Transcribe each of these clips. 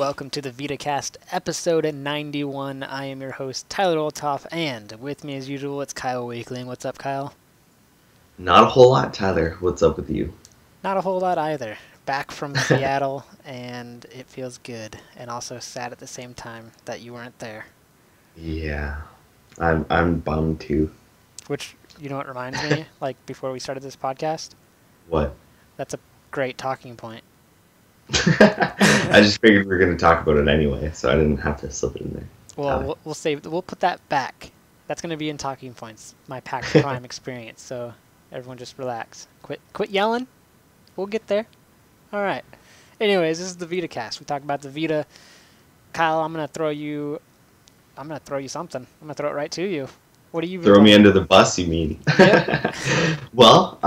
welcome to the Vita Cast, episode 91. I am your host, Tyler Oltoff, and with me as usual, it's Kyle Wakeling. What's up, Kyle? Not a whole lot, Tyler. What's up with you? Not a whole lot either. Back from Seattle, and it feels good, and also sad at the same time that you weren't there. Yeah, I'm bummed too. Which, you know what reminds me, like, before we started this podcast? What? That's a great talking point. I just figured we were going to talk about it anyway, so I didn't have to slip it in there. Well, we'll put that back. That's going to be in talking points, my PAX Prime experience, so everyone just relax. Quit yelling. We'll get there. All right. Anyways, this is the Vita Cast. We talk about the Vita. Kyle, I'm going to throw you something. I'm going to throw it right to you. What do you throw me under the bus, you mean? Yep. Well,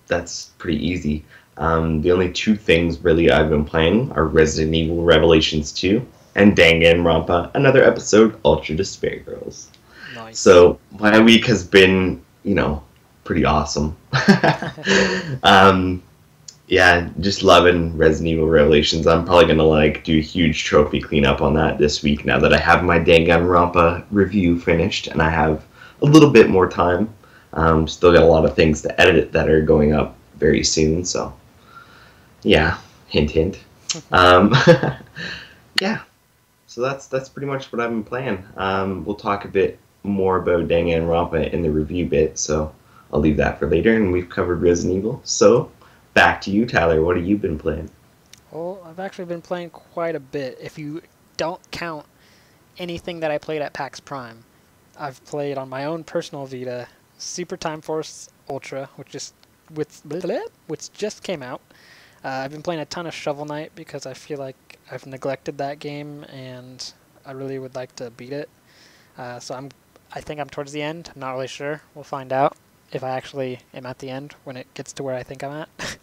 that's pretty easy. The only two things really I've been playing are Resident Evil Revelations 2 and Danganronpa, another episode, Ultra Despair Girls. Nice. So my week has been, pretty awesome. Yeah, just loving Resident Evil Revelations. I'm probably going to do a huge trophy cleanup on that this week now that I have my Danganronpa review finished and I have a little bit more time. Still got a lot of things to edit that are going up very soon, so yeah, hint hint. Yeah, so that's pretty much what I've been playing. We'll talk a bit more about Danganronpa in the review bit, so I'll leave that for later, and we've covered Resident Evil, so back to you, Tyler. What have you been playing? Well, I've actually been playing quite a bit. If you don't count anything that I played at PAX Prime, I've played on my own personal Vita Super Time Force Ultra, which just came out. I've been playing a ton of Shovel Knight because I feel like I've neglected that game and I really would like to beat it. So I think I'm towards the end. I'm not really sure. We'll find out if I actually am at the end when it gets to where I think I'm at.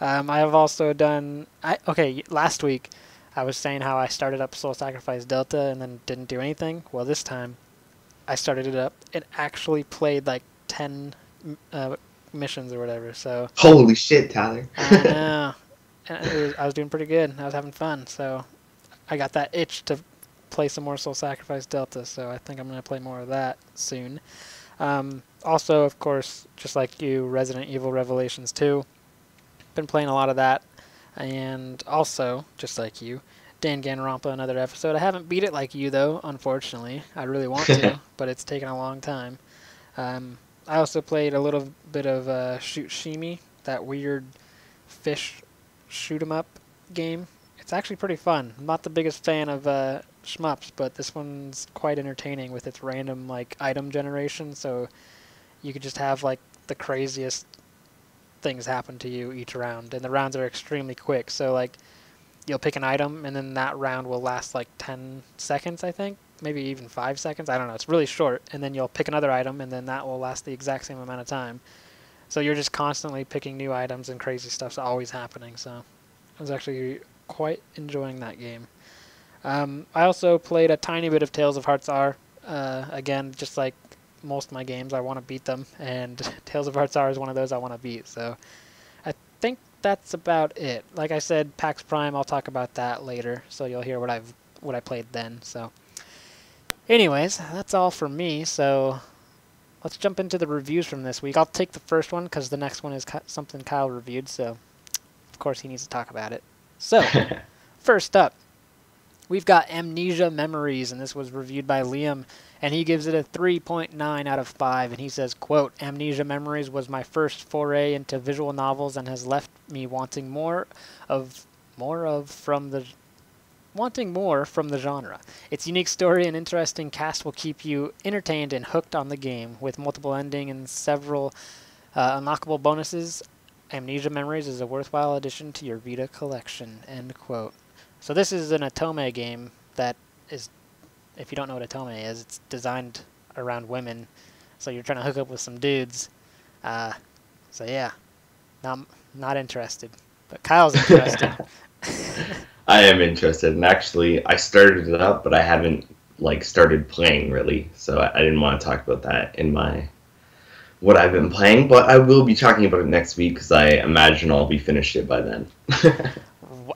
I have also done... last week I was saying how I started up Soul Sacrifice Delta and then didn't do anything. Well, this time I started it up and actually played 10 missions or whatever. So holy shit, Tyler. I know. I was doing pretty good. I was having fun. So I got that itch to play some more Soul Sacrifice Delta. So I think I'm going to play more of that soon. Also, of course, just like you, Resident Evil Revelations 2. Been playing a lot of that. And also, just like you, Danganronpa, another episode. I haven't beat it like you, though, unfortunately. I really want to, but it's taken a long time. I also played a little bit of Shoot Shimi, that weird fish shoot-'em-up game. It's actually pretty fun. I'm not the biggest fan of shmups, but this one's quite entertaining with its random item generation, so you could just have the craziest things happen to you each round, and the rounds are extremely quick, so you'll pick an item, and then that round will last 10 seconds, I think. Maybe even 5 seconds. I don't know. It's really short. And then you'll pick another item, and then that will last the exact same amount of time. So you're just constantly picking new items, and crazy stuff's always happening. So I was actually quite enjoying that game. I also played a tiny bit of Tales of Hearts R. Again, just like most of my games, I want to beat them. And Tales of Hearts R is one of those I want to beat. So I think that's about it. Like I said, PAX Prime, I'll talk about that later. So you'll hear what I played then. So anyways, that's all for me, so let's jump into the reviews from this week. I'll take the first one because the next one is something Kyle reviewed, so of course he needs to talk about it. So, first up, we've got Amnesia Memories, and this was reviewed by Liam, and he gives it a 3.9 out of 5, and he says, quote, "Amnesia Memories was my first foray into visual novels and has left me wanting more from the genre. Its unique story and interesting cast will keep you entertained and hooked on the game. With multiple ending and several unlockable bonuses, Amnesia Memories is a worthwhile addition to your Vita collection." End quote. So this is an Otome game that is, if you don't know what Otome is, it's designed around women. So you're trying to hook up with some dudes. So yeah, not interested. But Kyle's interested. I am interested, and actually, I started it up, but I haven't started playing really, so I didn't want to talk about that in what I've been playing. But I will be talking about it next week because I imagine I'll be finished it by then.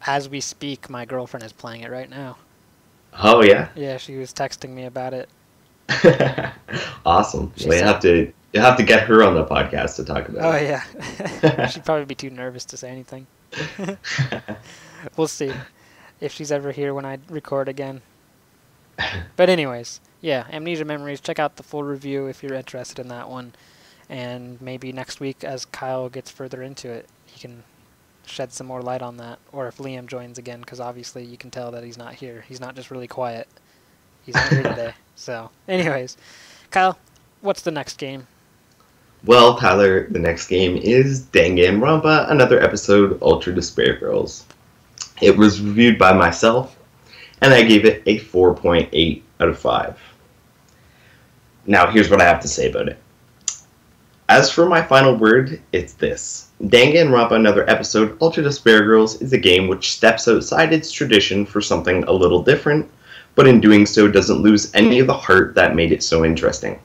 as we speak, my girlfriend is playing it right now. Oh yeah. Yeah, she was texting me about it. Awesome. She Well, said, you have to get her on the podcast to talk "Oh about yeah." it. She'd probably be too nervous to say anything. We'll see if she's ever here when I record again. But anyways, yeah, Amnesia Memories. Check out the full review if you're interested in that one. And maybe next week, as Kyle gets further into it, he can shed some more light on that. Or if Liam joins again, because obviously you can tell that he's not here. He's not just really quiet. He's not here today. So, anyways, Kyle, what's the next game? Well, Tyler, the next game is Danganronpa, another episode, Ultra Despair Girls. It was reviewed by myself, and I gave it a 4.8 out of 5. Now, here's what I have to say about it. As for my final word, it's this. Danganronpa, another episode, Ultra Despair Girls, is a game which steps outside its tradition for something a little different, but in doing so doesn't lose any of the heart that made it so interesting.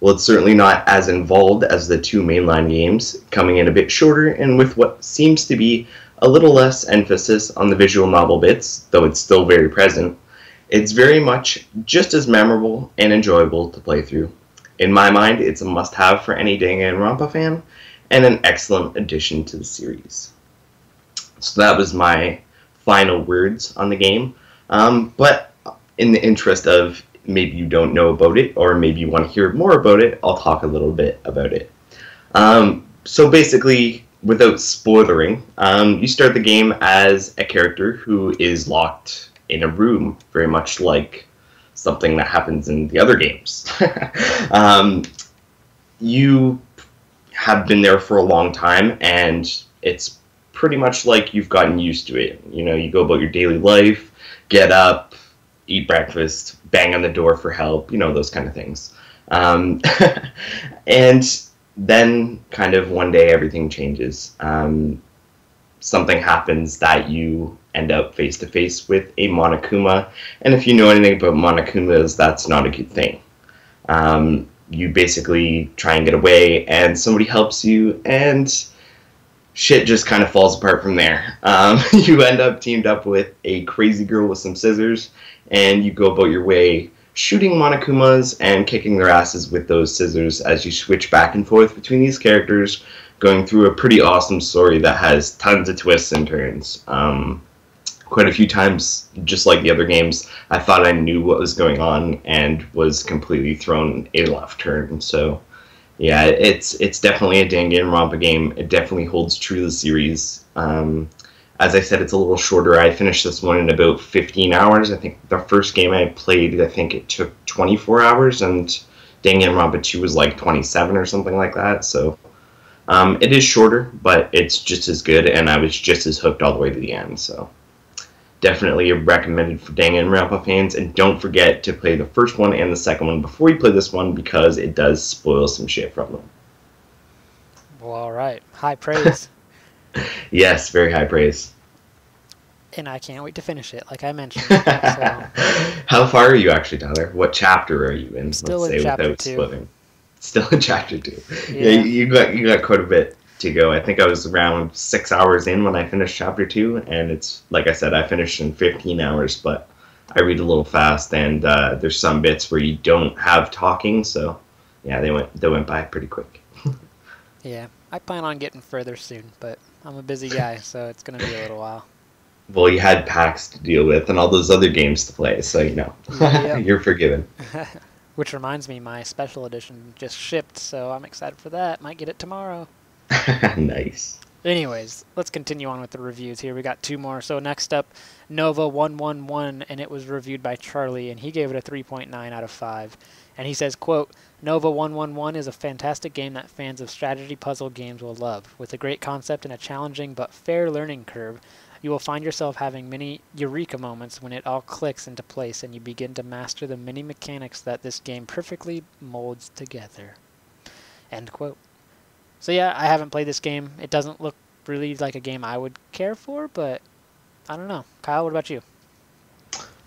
Well, it's certainly not as involved as the two mainline games, coming in a bit shorter and with what seems to be a little less emphasis on the visual novel bits, though it's still very present. It's very much just as memorable and enjoyable to play through. In my mind, it's a must-have for any Danganronpa fan, and an excellent addition to the series. So that was my final words on the game. But in the interest of maybe you don't know about it, or maybe you want to hear more about it, I'll talk a little bit about it. So basically, without spoilering, you start the game as a character who is locked in a room, very much like something that happens in the other games. You have been there for a long time, and it's pretty much like you've gotten used to it. You know, you go about your daily life, get up, eat breakfast, bang on the door for help, you know, those kind of things. And then kind of one day everything changes. Something happens that you end up face to face with a Monokuma, and if you know anything about Monokumas, that's not a good thing. You basically try and get away, and somebody helps you, and shit just kind of falls apart from there. You end up teamed up with a crazy girl with some scissors, and you go about your way shooting Monokumas and kicking their asses with those scissors as you switch back and forth between these characters, going through a pretty awesome story that has tons of twists and turns. Quite a few times, just like the other games, I thought I knew what was going on and was completely thrown a left turn. So, yeah, it's definitely a Danganronpa game. It definitely holds true to the series. As I said, it's a little shorter. I finished this one in about 15 hours. I think the first game I played, I think it took 24 hours, and Danganronpa 2 was like 27 or something like that. So, it is shorter, but it's just as good, and I was just as hooked all the way to the end. So, definitely recommended for Danganronpa fans, and don't forget to play the first one and the second one before you play this one, because it does spoil some shit from them. Well, all right. High praise. Yes, very high praise. And I can't wait to finish it, like I mentioned. So. How far are you actually, Tyler? What chapter are you in? Still in chapter 2. Splitting. Still in chapter 2. Yeah, you got quite a bit to go. I think I was around 6 hours in when I finished chapter 2, and it's like I said, I finished in 15 hours, but I read a little fast, and there's some bits where you don't have talking, so yeah, they went by pretty quick. Yeah, I plan on getting further soon, but I'm a busy guy, so it's gonna be a little while. Well, you had PAX to deal with and all those other games to play, so you know, yep. You're forgiven. Which reminds me, my special edition just shipped, so I'm excited for that. Might get it tomorrow. Nice. Anyways, let's continue on with the reviews here. We got 2 more. So next up, Nova 111, and it was reviewed by Charlie, and he gave it a 3.9 out of 5. And he says, quote, Nova 111 is a fantastic game that fans of strategy puzzle games will love. With a great concept and a challenging but fair learning curve, you will find yourself having many eureka moments when it all clicks into place and you begin to master the many mechanics that this game perfectly molds together. End quote. So yeah, I haven't played this game. It doesn't look really like a game I would care for, but I don't know. Kyle, what about you?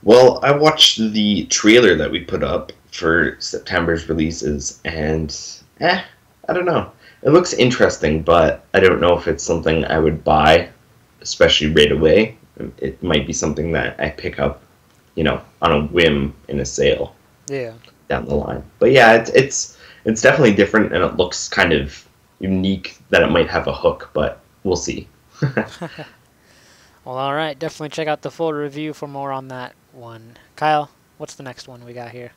Well, I watched the trailer that we put up for September's releases, and I don't know. It looks interesting, but I don't know if it's something I would buy, especially right away. it might be something that I pick up, on a whim in a sale. Yeah. Down the line. But yeah, it's definitely different, and it looks kind of unique that it might have a hook, but we'll see. Well, all right. Definitely check out the full review for more on that one. Kyle, what's the next one we got here?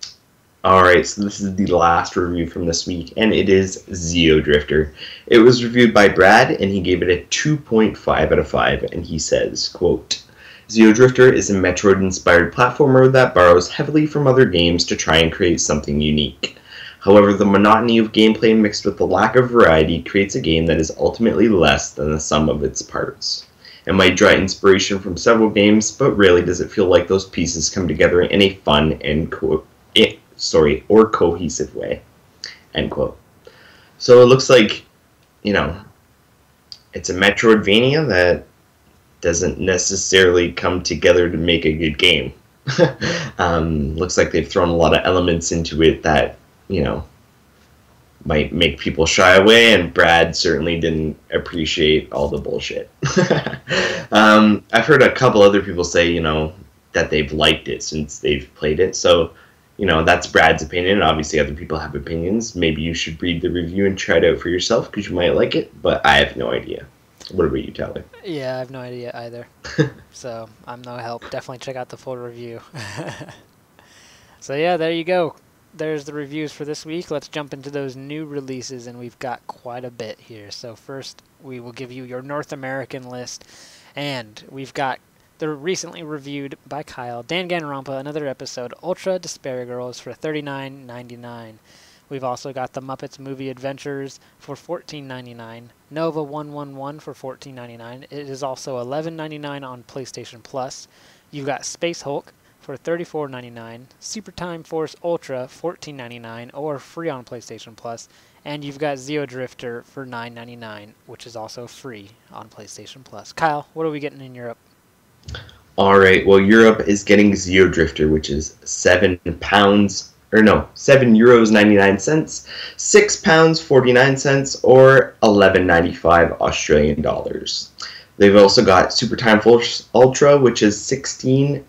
All right, so this is the last review from this week, and it is Xeodrifter. It was reviewed by Brad, and he gave it a 2.5 out of 5, and he says, quote, Xeodrifter is a Metroid-inspired platformer that borrows heavily from other games to try and create something unique. However, the monotony of gameplay mixed with the lack of variety creates a game that is ultimately less than the sum of its parts. It might draw inspiration from several games, but rarely does it feel like those pieces come together in a fun and cohesive way. End quote. So it looks like, it's a Metroidvania that doesn't necessarily come together to make a good game. Looks like they've thrown a lot of elements into it that, might make people shy away, and Brad certainly didn't appreciate all the bullshit. I've heard a couple other people say, that they've liked it since they've played it, so, that's Brad's opinion. Obviously, other people have opinions. Maybe you should read the review and try it out for yourself, because you might like it, but I have no idea. What about you, Tyler? Yeah, I have no idea either. So I'm no help. Definitely check out the full review. So yeah, there you go. There's the reviews for this week. Let's jump into those new releases, and we've got quite a bit here. So first, we will give you your North American list, and we've got the recently reviewed by Kyle, Danganronpa, another episode, Ultra Despair Girls for $39.99. We've also got the Muppets Movie Adventures for $14.99, Nova 111 for $14.99. It is also $11.99 on PlayStation Plus. You've got Space Hulk for $34.99, Super Time Force Ultra $14.99 or free on PlayStation Plus, and you've got Xeodrifter for $9.99, which is also free on PlayStation Plus. Kyle, what are we getting in Europe? All right, well, Europe is getting Xeodrifter, which is €7.99, £6.49, or $11.95 Australian dollars. They've also got Super Time Force Ultra, which is €16.99,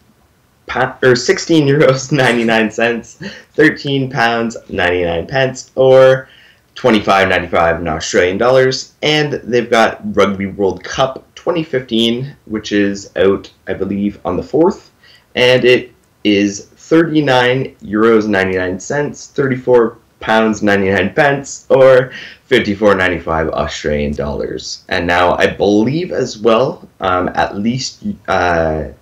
£13.99, or $25.95 in Australian dollars. And they've got Rugby World Cup 2015, which is out, I believe, on the 4th, and it is €39.99, £34.99, or $54.95 Australian dollars. And now I believe as well, at least the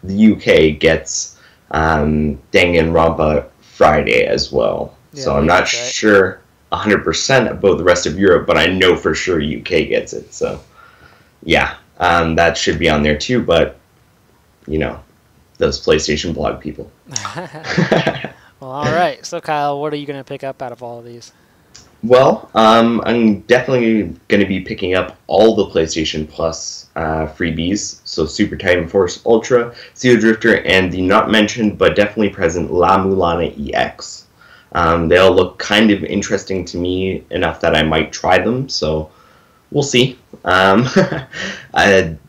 UK gets Danganronpa Friday as well. Yeah, so I'm not sure 100% about the rest of Europe, but I know for sure UK gets it. So yeah, that should be on there too, but those PlayStation blog people. Well, all right. So, Kyle, what are you going to pick up out of all of these? Well, I'm definitely going to be picking up all the PlayStation Plus freebies. So, Super Time Force Ultra, Xeodrifter, and the not mentioned but definitely present La Mulana EX. They all look kind of interesting to me enough that I might try them. So, we'll see.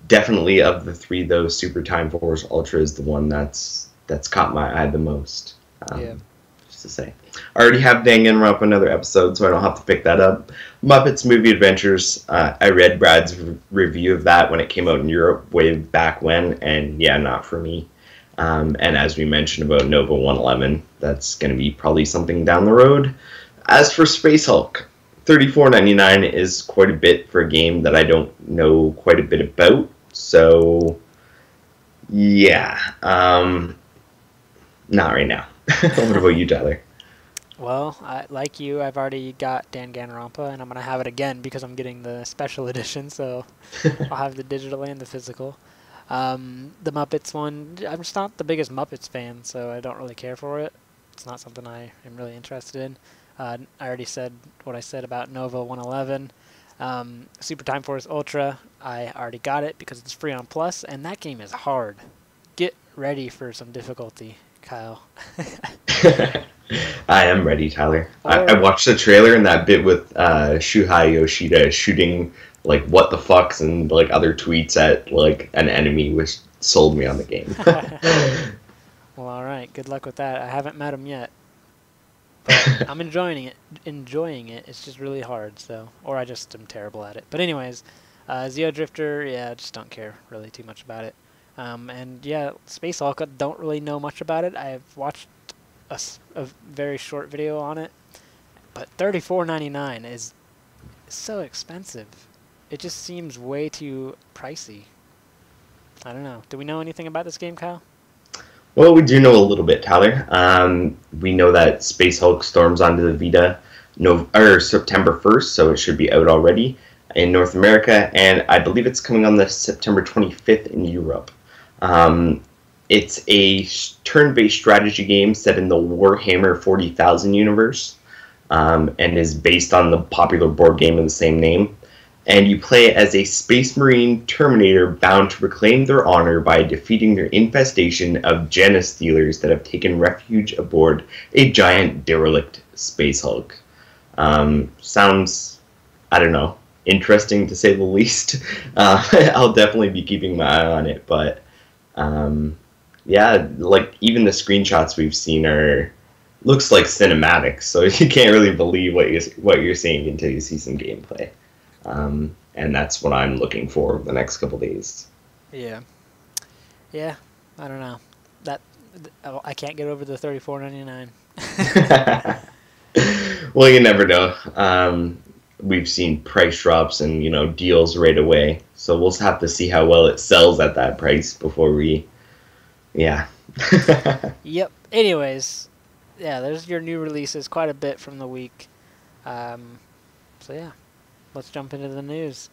Definitely of the three, though, Super Time Force Ultra is the one that's caught my eye the most. Yeah. Just to say, I already have Danganronpa another episode, so I don't have to pick that up. Muppets Movie Adventures. I read Brad's review of that when it came out in Europe way back when, and yeah, not for me. And as we mentioned about Nova 111, that's going to be probably something down the road. As for Space Hulk, $34.99 is quite a bit for a game that I don't know quite a bit about. So, yeah, not right now. What about you, Tyler? Well, like you, I've already got Danganronpa, and I'm going to have it again because I'm getting the special edition, so I'll have the digital and the physical. The Muppets one, I'm just not the biggest Muppets fan, so I don't really care for it. It's not something I am really interested in. I already said what I said about Nova 111. Super Time Force Ultra, I already got it because it's free on Plus, and that game is hard. Get ready for some difficulty, Kyle. I am ready, Tyler. I watched the trailer and that bit with Shuhei Yoshida shooting like what the fucks and like other tweets at like an enemy, which sold me on the game. Well, all right. Good luck with that. I haven't met him yet, but I'm enjoying it. Enjoying it. It's just really hard. So, or I just am terrible at it. But anyways, Zeo Drifter. Yeah, I just don't care really too much about it. And yeah, Space Hulk. I don't really know much about it. I've watched a very short video on it, but $34.99 is so expensive. It just seems way too pricey. I don't know. Do we know anything about this game, Kyle? Well, we do know a little bit, Tyler. We know that Space Hulk storms onto the Vita September 1st, so it should be out already in North America, and I believe it's coming on the September 25th in Europe. It's a turn-based strategy game set in the Warhammer 40,000 universe, and is based on the popular board game of the same name. And you play as a Space Marine Terminator bound to reclaim their honor by defeating their infestation of Genostealers that have taken refuge aboard a giant derelict Space Hulk. Sounds, I don't know, interesting to say the least. I'll definitely be keeping my eye on it, but yeah, like even the screenshots we've seen looks like cinematics, so you can't really believe what you're seeing until you see some gameplay. And that's what I'm looking for the next couple days. Yeah. Yeah, I don't know. I can't get over the $34.99. Well, you never know. We've seen price drops and deals right away, so we'll have to see how well it sells at that price before we. Yeah. Yep. Anyways, yeah, there's your new releases, quite a bit from the week. So yeah. Let's jump into the news.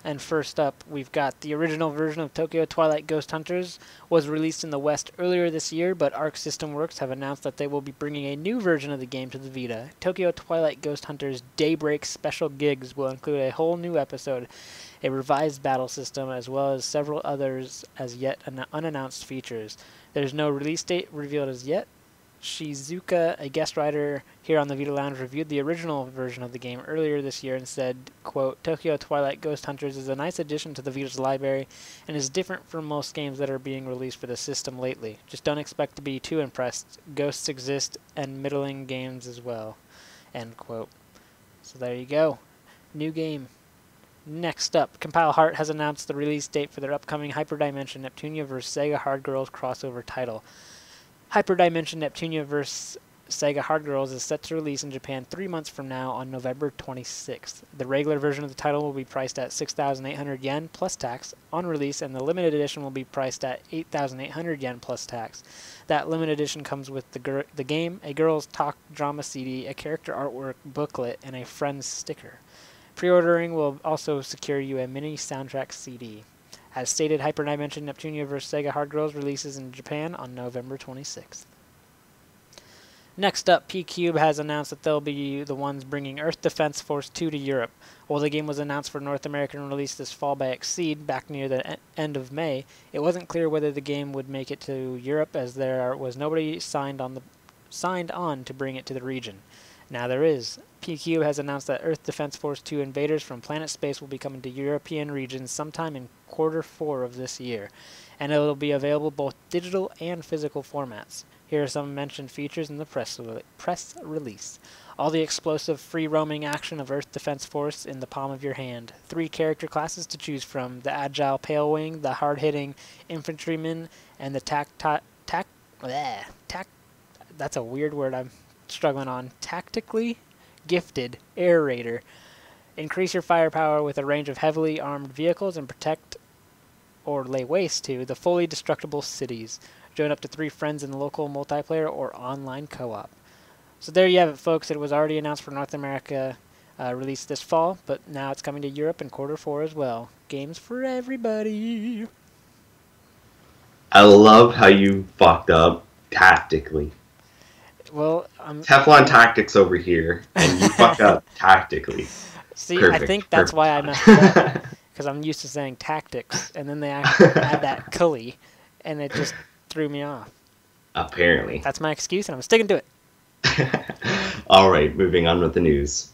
And first up, we've got the original version of Tokyo Twilight Ghost Hunters was released in the West earlier this year, but Arc System Works have announced that they will be bringing a new version of the game to the Vita. Tokyo Twilight Ghost Hunters Daybreak Special Gigs will include a whole new episode, a revised battle system, as well as several others as yet unannounced features. There's no release date revealed as yet. Shizuka, a guest writer here on the Vita Lounge, reviewed the original version of the game earlier this year and said, quote, Tokyo Twilight Ghost Hunters is a nice addition to the Vita's library and is different from most games that are being released for the system lately. Just don't expect to be too impressed. Ghosts exist and middling games as well. End quote. So there you go. New game. Next up, Compile Heart has announced the release date for their upcoming Hyperdimension Neptunia vs. Sega Hard Girls crossover title. Hyperdimension Neptunia vs. Sega Hard Girls is set to release in Japan 3 months from now on November 26th. The regular version of the title will be priced at 6,800 yen plus tax on release, and the limited edition will be priced at 8,800 yen plus tax. That limited edition comes with the game, a girls' talk drama CD, a character artwork booklet, and a friends sticker. Pre-ordering will also secure you a mini soundtrack CD. As stated, Hyperdimension Neptunia vs. Sega Hard Girls releases in Japan on November 26th. Next up, P-Cube has announced that they'll be the ones bringing Earth Defense Force 2 to Europe. While the game was announced for North American release this fall by Exceed back near the end of May, it wasn't clear whether the game would make it to Europe, as there was nobody signed on to bring it to the region. Now there is. P-Cube has announced that Earth Defense Force 2 Invaders from Planet Space will be coming to European regions sometime in Q4 of this year, and it will be available both digital and physical formats. Here are some mentioned features in the press release. All the explosive, free-roaming action of Earth Defense Force in the palm of your hand. 3 character classes to choose from: the Agile Pale Wing, the hard-hitting Infantryman, and the that's a weird word I'm struggling on. Tactically Gifted Air Raider. Increase your firepower with a range of heavily armed vehicles and protect or lay waste to the fully destructible cities. Join up to 3 friends in local multiplayer or online co-op. So there you have it, folks. It was already announced for North America, released this fall, but now it's coming to Europe in Q4 as well. Games for everybody. I love how you fucked up tactically. Well, Teflon tactics over here, and you fucked up tactically. See, perfect, I think that's why I messed up, because I'm used to saying tactics, and then they add that cully, and it just threw me off. Apparently. That's my excuse, and I'm sticking to it. All right, moving on with the news.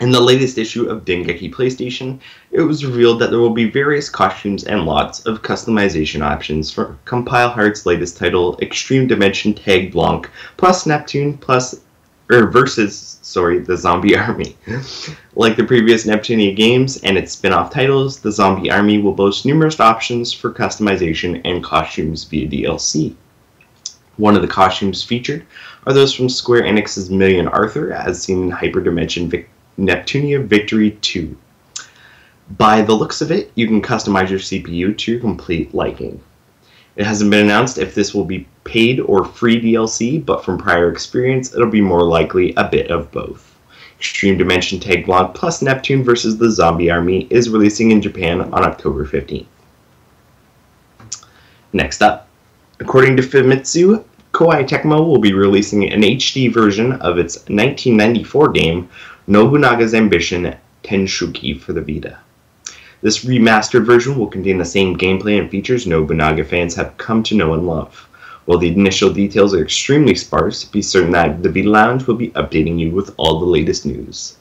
In the latest issue of Dengeki PlayStation, it was revealed that there will be various costumes and lots of customization options for Compile Heart's latest title, Extreme Dimension Tag Blanc, plus Neptune versus the Zombie Army. Like the previous Neptunia games and its spin-off titles, the Zombie Army will boast numerous options for customization and costumes via DLC. One of the costumes featured are those from Square Enix's Million Arthur, as seen in Hyperdimension Neptunia Victory 2. By the looks of it, you can customize your CPU to your complete liking. It hasn't been announced if this will be paid or free DLC, but from prior experience, it'll be more likely a bit of both. Extreme Dimension Tag Blanc plus Neptune versus the Zombie Army is releasing in Japan on October 15th. Next up, according to Famitsu, Koei Tecmo will be releasing an HD version of its 1994 game, Nobunaga's Ambition Tenshuki for the Vita. This remastered version will contain the same gameplay and features Nobunaga fans have come to know and love. While the initial details are extremely sparse, be certain that the Vita Lounge will be updating you with all the latest news.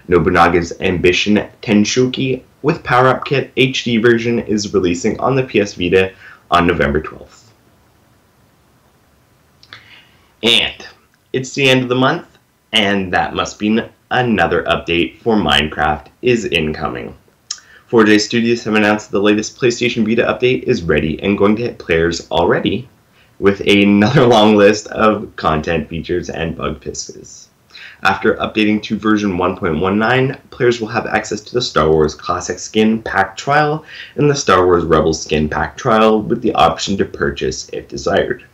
Nobunaga's Ambition Tenshuki with Power Up Kit HD version is releasing on the PS Vita on November 12th. And it's the end of the month, and that must mean another update for Minecraft is incoming. 4J Studios have announced the latest PlayStation Vita update is ready and going to hit players already, with another long list of content, features, and bug fixes. After updating to version 1.19, players will have access to the Star Wars Classic Skin Pack Trial and the Star Wars Rebels Skin Pack Trial with the option to purchase if desired.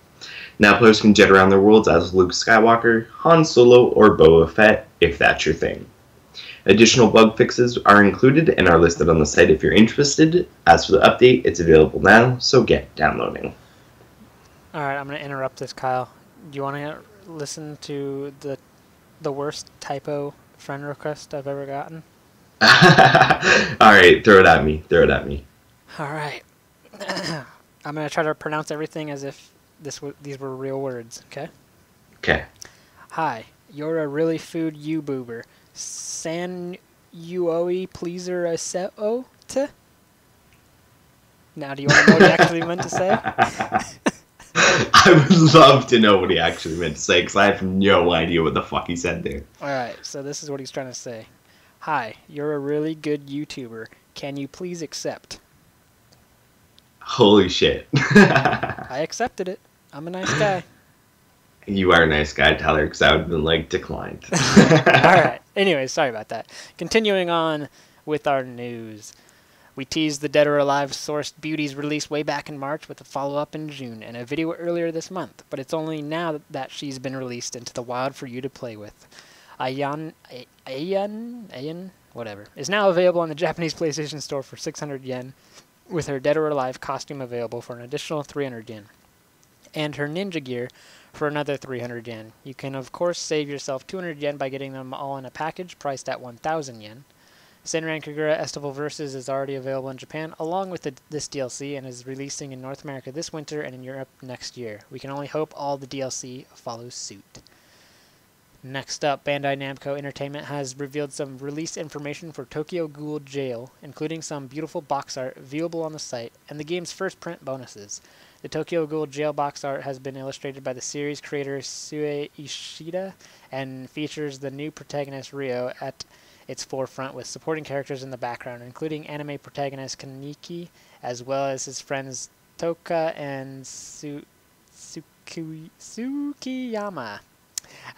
Now players can jet around their worlds as Luke Skywalker, Han Solo, or Boba Fett if that's your thing. Additional bug fixes are included and are listed on the site if you're interested. As for the update, it's available now, so get downloading. Alright, I'm going to interrupt this, Kyle. Do you want to listen to the worst typo friend request I've ever gotten? Alright, throw it at me. Alright. I'm going to try to pronounce everything as if these were real words, okay? Okay. Hi, you're a really food you-boober. San Uoi pleaser a seo te? Now, do you want to know what he actually meant to say? I would love to know what he actually meant to say, because I have no idea what the fuck he said there. Alright, so this is what he's trying to say. Hi, you're a really good YouTuber. Can you please accept? Holy shit. I accepted it. I'm a nice guy. You are a nice guy, Tyler, because I would have been, declined. Alright, anyway, sorry about that. Continuing on with our news. We teased the Dead or Alive sourced beauties release way back in March with a follow-up in June and a video earlier this month, but it's only now that she's been released into the wild for you to play with. Ayan, whatever, is now available on the Japanese PlayStation Store for 600 yen, with her Dead or Alive costume available for an additional 300 yen, and her ninja gear for another 300 yen. You can, of course, save yourself 200 yen by getting them all in a package priced at 1,000 yen. Senran Kagura Estival Versus is already available in Japan, along with this DLC, and is releasing in North America this winter and in Europe next year. We can only hope all the DLC follows suit. Next up, Bandai Namco Entertainment has revealed some release information for Tokyo Ghoul Jail, including some beautiful box art viewable on the site, and the game's first print bonuses. The Tokyo Ghoul Jail box art has been illustrated by the series creator Sue Ishida, and features the new protagonist Ryo at its forefront, with supporting characters in the background, including anime protagonist Kaneki, as well as his friends Toka and Tsukiyama.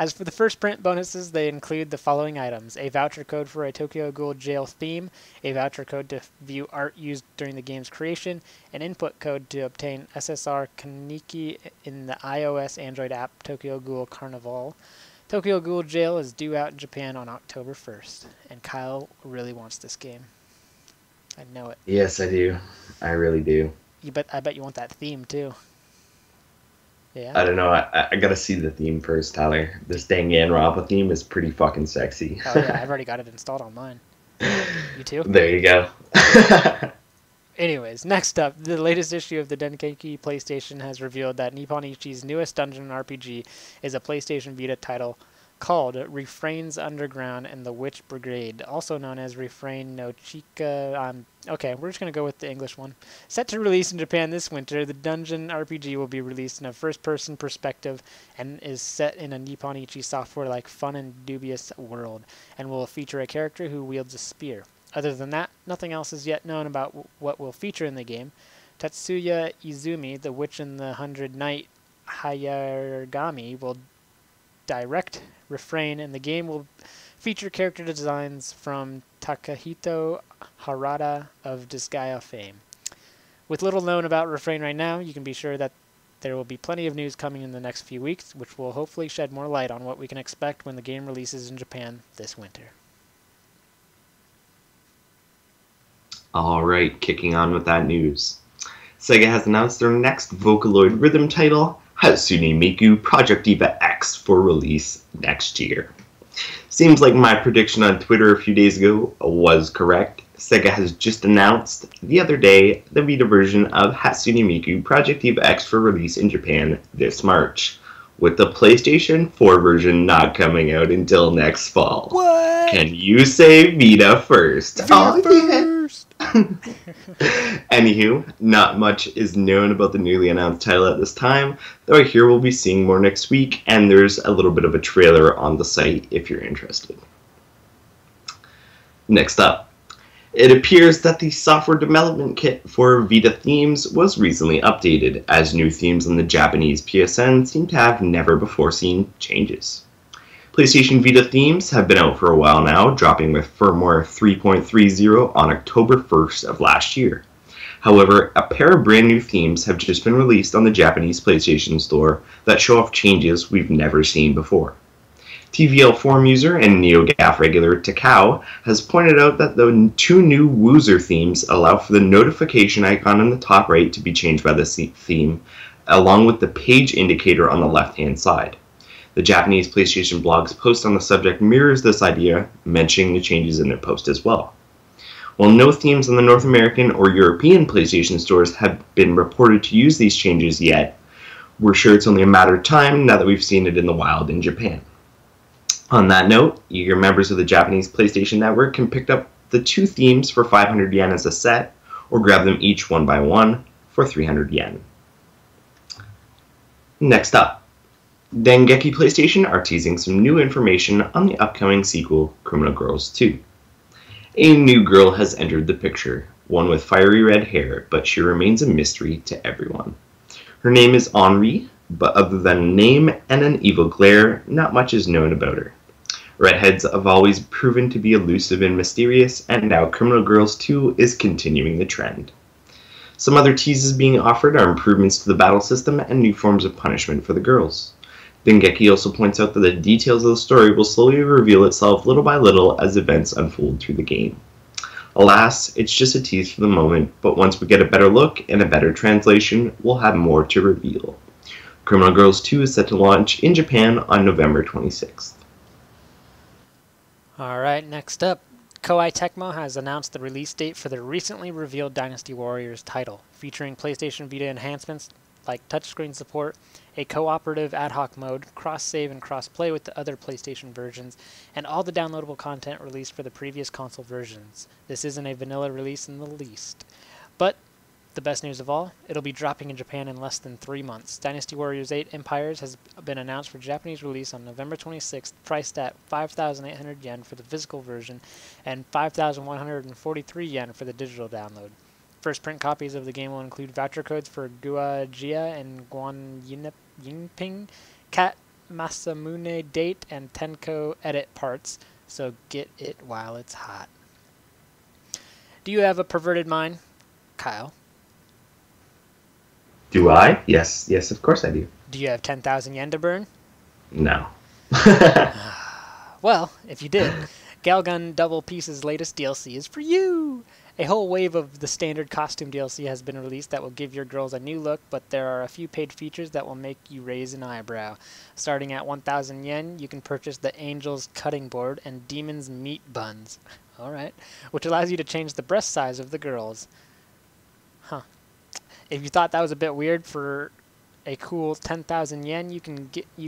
As for the first print bonuses, they include the following items: a voucher code for a Tokyo Ghoul Jail theme, a voucher code to view art used during the game's creation, an input code to obtain SSR Kaneki in the iOS Android app Tokyo Ghoul Carnival. Tokyo Ghoul Jail is due out in Japan on October 1st, and Kyle really wants this game. I know it. Yes, I do. I really do. I bet you want that theme, too. Yeah? I don't know. I gotta see the theme first, Tyler. This Danganronpa theme is pretty fucking sexy. Oh, yeah, I've already got it installed on mine. You too? There you go. Anyways, next up, the latest issue of the Dengeki PlayStation has revealed that Nippon Ichi's newest dungeon RPG is a PlayStation Vita title called Refrain's Underground and the Witch Brigade, also known as Refrain no Chica. Okay, we're just going to go with the English one. Set to release in Japan this winter, the dungeon RPG will be released in a first-person perspective and is set in a Nipponichi software-like fun and dubious world, and will feature a character who wields a spear. Other than that, nothing else is yet known about what will feature in the game. Tetsuya Izumi, the Witch in the 100 Knight Hayargami, will direct Refrain, and the game will feature character designs from Takahito Harada of Disgaea fame. With little known about Refrain right now, you can be sure that there will be plenty of news coming in the next few weeks, which will hopefully shed more light on what we can expect when the game releases in Japan this winter. Alright, kicking on with that news. Sega has announced their next Vocaloid rhythm title, Hatsune Miku Project Diva X, for release next year. Seems like my prediction on Twitter a few days ago was correct. Sega has just announced the other day the Vita version of Hatsune Miku Project Diva X for release in Japan this March, with the PlayStation 4 version not coming out until next fall. What? Can you say Vita first? Vita first! Anywho, not much is known about the newly announced title at this time, though I hear we'll be seeing more next week, and there's a little bit of a trailer on the site if you're interested. Next up, it appears that the software development kit for Vita themes was recently updated, as new themes on the Japanese PSN seem to have never before seen changes. PlayStation Vita themes have been out for a while now, dropping with firmware 3.30 on October 1st of last year. However, a pair of brand new themes have just been released on the Japanese PlayStation Store that show off changes we've never seen before. TVL forum user and NeoGAF regular Takao has pointed out that the two new Woozer themes allow for the notification icon in the top right to be changed by the theme, along with the page indicator on the left-hand side. The Japanese PlayStation blog's post on the subject mirrors this idea, mentioning the changes in their post as well. While no themes on the North American or European PlayStation stores have been reported to use these changes yet, we're sure it's only a matter of time now that we've seen it in the wild in Japan. On that note, eager members of the Japanese PlayStation Network can pick up the two themes for 500 yen as a set, or grab them each one by one for 300 yen. Next up, Dengeki PlayStation are teasing some new information on the upcoming sequel, Criminal Girls 2. A new girl has entered the picture, one with fiery red hair, but she remains a mystery to everyone. Her name is Henri, but other than a name and an evil glare, not much is known about her. Redheads have always proven to be elusive and mysterious, and now Criminal Girls 2 is continuing the trend. Some other teases being offered are improvements to the battle system and new forms of punishment for the girls. Dengeki also points out that the details of the story will slowly reveal itself little by little as events unfold through the game. Alas, it's just a tease for the moment, but once we get a better look and a better translation, we'll have more to reveal. Criminal Girls 2 is set to launch in Japan on November 26th. Alright, next up, Koei Tecmo has announced the release date for the recently revealed Dynasty Warriors title, featuring PlayStation Vita enhancements like touchscreen support, a cooperative ad hoc mode, cross-save and cross-play with the other PlayStation versions, and all the downloadable content released for the previous console versions. This isn't a vanilla release in the least. But the best news of all, it'll be dropping in Japan in less than 3 months. Dynasty Warriors 8 Empires has been announced for Japanese release on November 26th, priced at 5,800 yen for the physical version and 5,143 yen for the digital download. First print copies of the game will include voucher codes for Gua Jia and Guan Yinping, Cat Masamune date, and Tenko edit parts, so get it while it's hot. Do you have a perverted mind, Kyle? Do I? Yes, of course I do. Do you have 10,000 yen to burn? No. Well, if you did, Galgun Double Piece's latest DLC is for you! A whole wave of the standard costume DLC has been released that will give your girls a new look, but there are a few paid features that will make you raise an eyebrow. Starting at 1,000 yen, you can purchase the Angel's Cutting Board and Demon's Meat Buns. Alright. Which allows you to change the breast size of the girls. Huh. If you thought that was a bit weird, for a cool 10,000 yen, you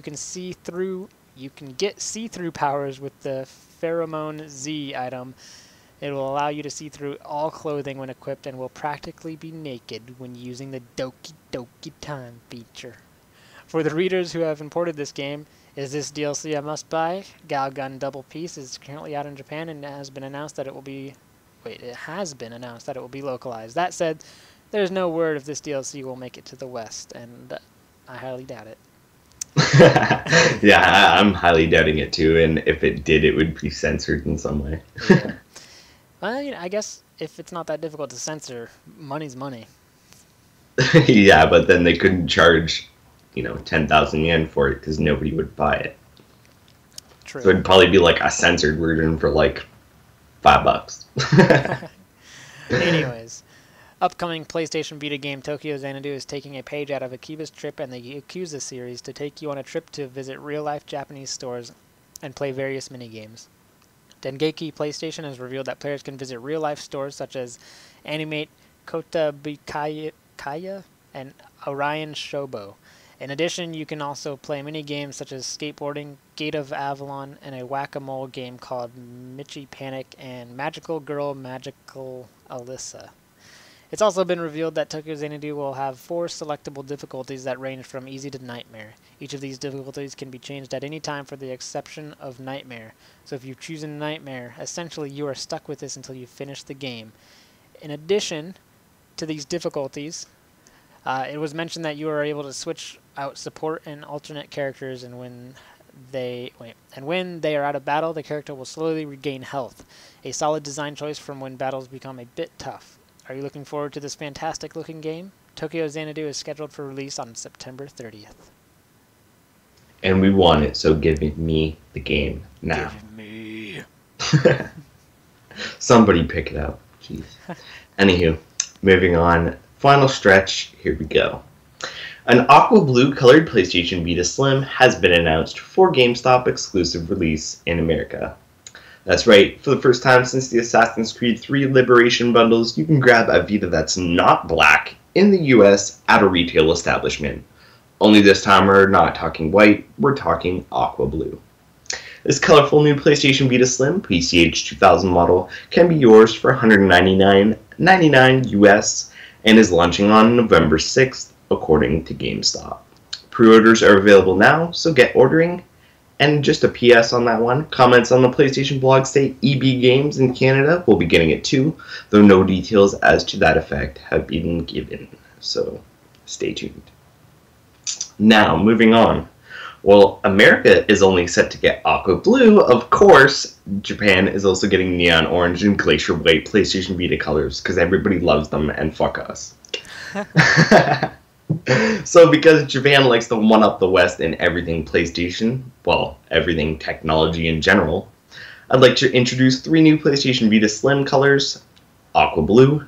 can see through You can get see-through powers with the Pheromone Z item. It will allow you to see through all clothing when equipped and will practically be naked when using the Doki Doki Time feature. For the readers who have imported this game, is this DLC a must-buy? Galgun Double Piece is currently out in Japan and it has been announced that it will be localized. That said, there's no word if this DLC will make it to the West, and I highly doubt it. Yeah, I'm highly doubting it too, and if it did, it would be censored in some way. Yeah. Well, I guess if it's not that difficult to censor, money's money. Yeah, but then they couldn't charge, 10,000 yen for it because nobody would buy it. True. So it'd probably be like a censored version for like $5. Anyways, upcoming PlayStation Vita game Tokyo Xanadu is taking a page out of Akiba's Trip and the Yakuza series to take you on a trip to visit real-life Japanese stores and play various minigames. Dengeki PlayStation has revealed that players can visit real-life stores such as Animate Kotabukaya and Orion Shobo. In addition, you can also play mini-games such as skateboarding, Gate of Avalon, and a whack-a-mole game called Michi Panic and Magical Girl Magical Alyssa. It's also been revealed that Tokyo Xanadu will have 4 selectable difficulties that range from easy to nightmare. Each of these difficulties can be changed at any time for the exception of nightmare. So if you choose a nightmare, essentially you are stuck with this until you finish the game. In addition to these difficulties, it was mentioned that you are able to switch out support and alternate characters, and when they are out of battle, the character will slowly regain health. A solid design choice from when battles become a bit tough. Are you looking forward to this fantastic looking game? Tokyo Xanadu is scheduled for release on September 30th. And we want it, so give me the game now. Give me. Somebody pick it up. Jeez. Anywho, moving on. Final stretch, here we go. An aqua blue colored PlayStation Vita Slim has been announced for GameStop exclusive release in America. That's right, for the first time since the Assassin's Creed 3 Liberation bundles, you can grab a Vita that's not black in the US at a retail establishment. Only this time we're not talking white, we're talking aqua blue. This colorful new PlayStation Vita Slim PCH 2000 model can be yours for $199.99 US and is launching on November 6th according to GameStop. Pre-orders are available now, so get ordering. And just a PS on that one, comments on the PlayStation blog state EB Games in Canada will be getting it too, though no details as to that effect have been given, so stay tuned. Now, moving on. Well, America is only set to get aqua blue, of course. Japan is also getting neon orange and glacier white PlayStation Vita colors, because everybody loves them, and fuck us. So because Japan likes to one-up the West in everything PlayStation, well, everything technology in general, I'd like to introduce 3 new PlayStation Vita Slim colors: aqua blue,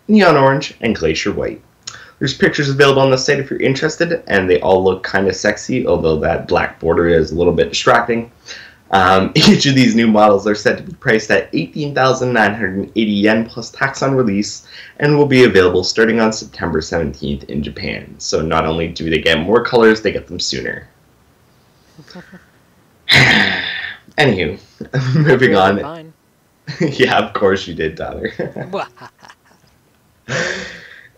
neon orange, and glacier white. There's pictures available on the site if you're interested, and they all look kind of sexy, although that black border is a little bit distracting. Each of these new models are set to be priced at 18,980 yen plus tax on release, and will be available starting on September 17th in Japan. So not only do they get more colors, they get them sooner. Anywho, moving on. Yeah, of course you did, Tyler.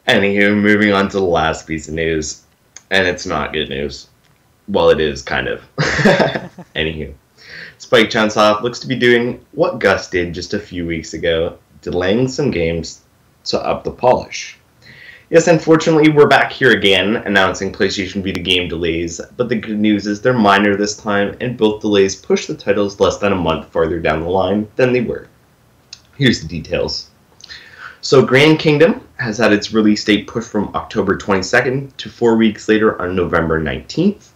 Anywho, moving on to the last piece of news, and it's not good news. Well, it is, kind of. Anywho, Spike Chunsoft looks to be doing what Gus did just a few weeks ago, delaying some games to up the polish. Yes, unfortunately, we're back here again, announcing PlayStation Vita game delays, but the good news is they're minor this time, and both delays push the titles less than a month farther down the line than they were. Here's the details. So Grand Kingdom has had its release date pushed from October 22nd to 4 weeks later on November 19th.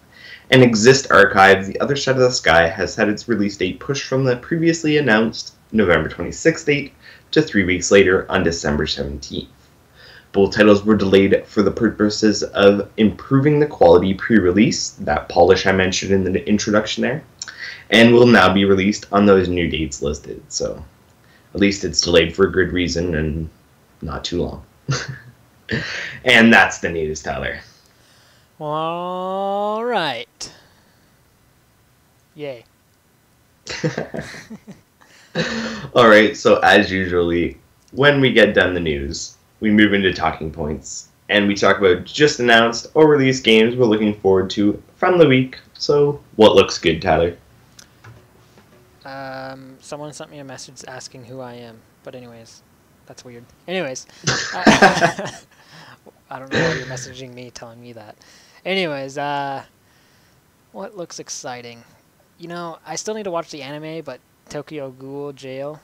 And Exist Archive, The Other Side of the Sky, has had its release date pushed from the previously announced November 26th date to 3 weeks later on December 17th. Both titles were delayed for the purposes of improving the quality pre-release, that polish I mentioned in the introduction there, and will now be released on those new dates listed. So at least it's delayed for a good reason and not too long. And that's the news, Tyler. All right. Yay. All right, so as usually, when we get done the news, we move into talking points, and we talk about just announced or released games we're looking forward to from the week. So, what looks good, Tyler? Someone sent me a message asking who I am, but anyways, that's weird. Anyways, I don't know why you're messaging me telling me that. Anyways, what looks exciting? You know, I still need to watch the anime, but Tokyo Ghoul Jail,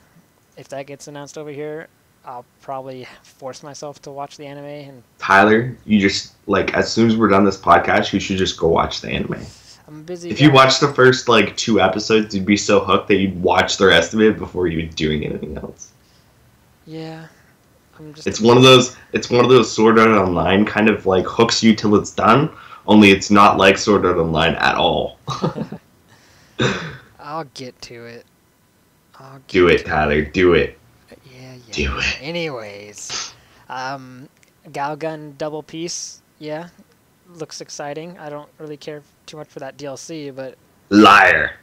if that gets announced over here, I'll probably force myself to watch the anime. And Tyler, you just, like, as soon as we're done this podcast, you should just go watch the anime. I'm a busy If guy. you watched the first, like, 2 episodes, you'd be so hooked that you'd watch the rest of it before you were doing anything else. Yeah, I'm just. It's one of those Sword Art Online kind of, like, hooks you till it's done, only it's not like Sword Art Online at all. I'll get to it. Do it, Tyler. Do it. Yeah. Do it. Anyways, Galgun Double Piece, yeah, looks exciting. I don't really care too much for that DLC, but Liar.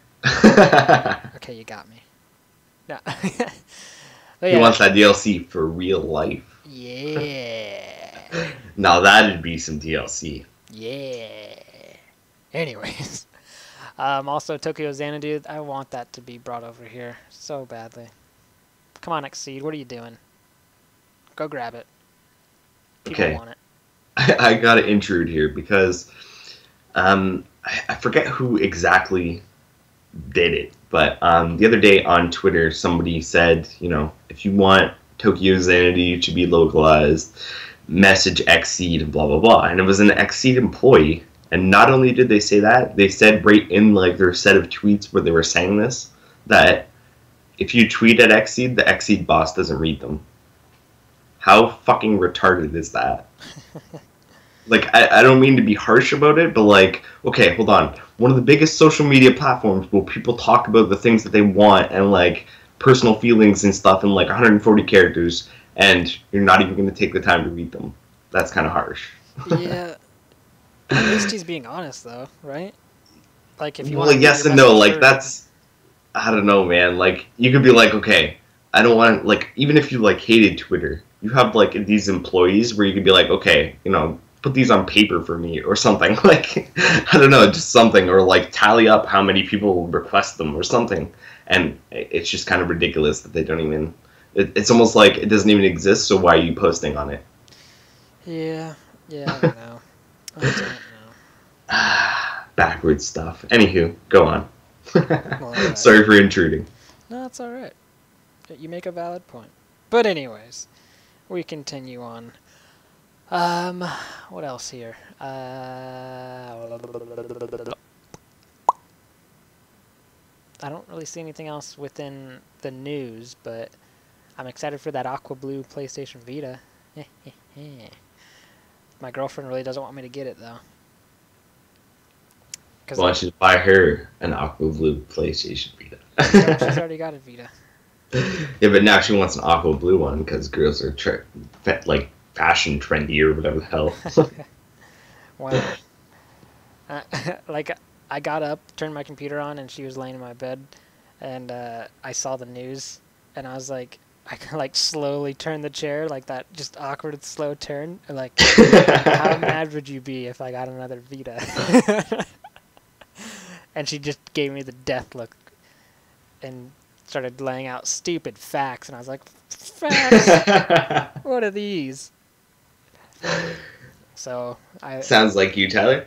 okay, you got me. No. He wants that DLC for real life. Yeah. Now that'd be some DLC. Yeah. Anyways, also Tokyo Xanadu, I want that to be brought over here so badly. Come on, Exceed, what are you doing? Go grab it. People want it. I gotta intrude here because I forget who exactly did it, but the other day on Twitter somebody said, you know, if you want Tokyo Xanadu to be localized, message Exceed and blah blah blah. And it was an Exceed employee. And not only did they say that, they said right in like their set of tweets where they were saying this, that if you tweet at Exceed, the Exceed boss doesn't read them. How fucking retarded is that? Like, I don't mean to be harsh about it, but like, okay, hold on. One of the biggest social media platforms where people talk about the things that they want and like personal feelings and stuff in like 140 characters, and you're not even going to take the time to read them. That's kind of harsh. Yeah. At least he's being honest, though, right? Like, if you Well, want to yes and no. Like, that's, I don't know, man. Like, you could be like, okay, I don't want, like, even if you, like, hated Twitter, you have, like, these employees where you could be like, okay, you know, put these on paper for me or something. Like, I don't know, just something. Or, like, tally up how many people request them or something. And it's just kind of ridiculous that they don't even, it's almost like it doesn't even exist, so why are you posting on it? Yeah, I don't know. I don't know. Backwards stuff. Anywho, go on. Well, Sorry for intruding. No, it's alright. You make a valid point. But anyways, we continue on. What else here? I don't really see anything else within the news, but I'm excited for that aqua blue PlayStation Vita. My girlfriend really doesn't want me to get it, though. Well, I should buy her an aqua blue PlayStation Vita. She's already got a Vita. Yeah, but now she wants an aqua blue one because girls are like fashion trendy or whatever the hell. Wow. Like, I got up, turned my computer on, and she was laying in my bed, and I saw the news, and I was like, I like slowly turned the chair, like that just awkward slow turn, and like, how mad would you be if I got another Vita? And she just gave me the death look, and started laying out stupid facts, and I was like, facts? What are these? So I sounds like you, Tyler.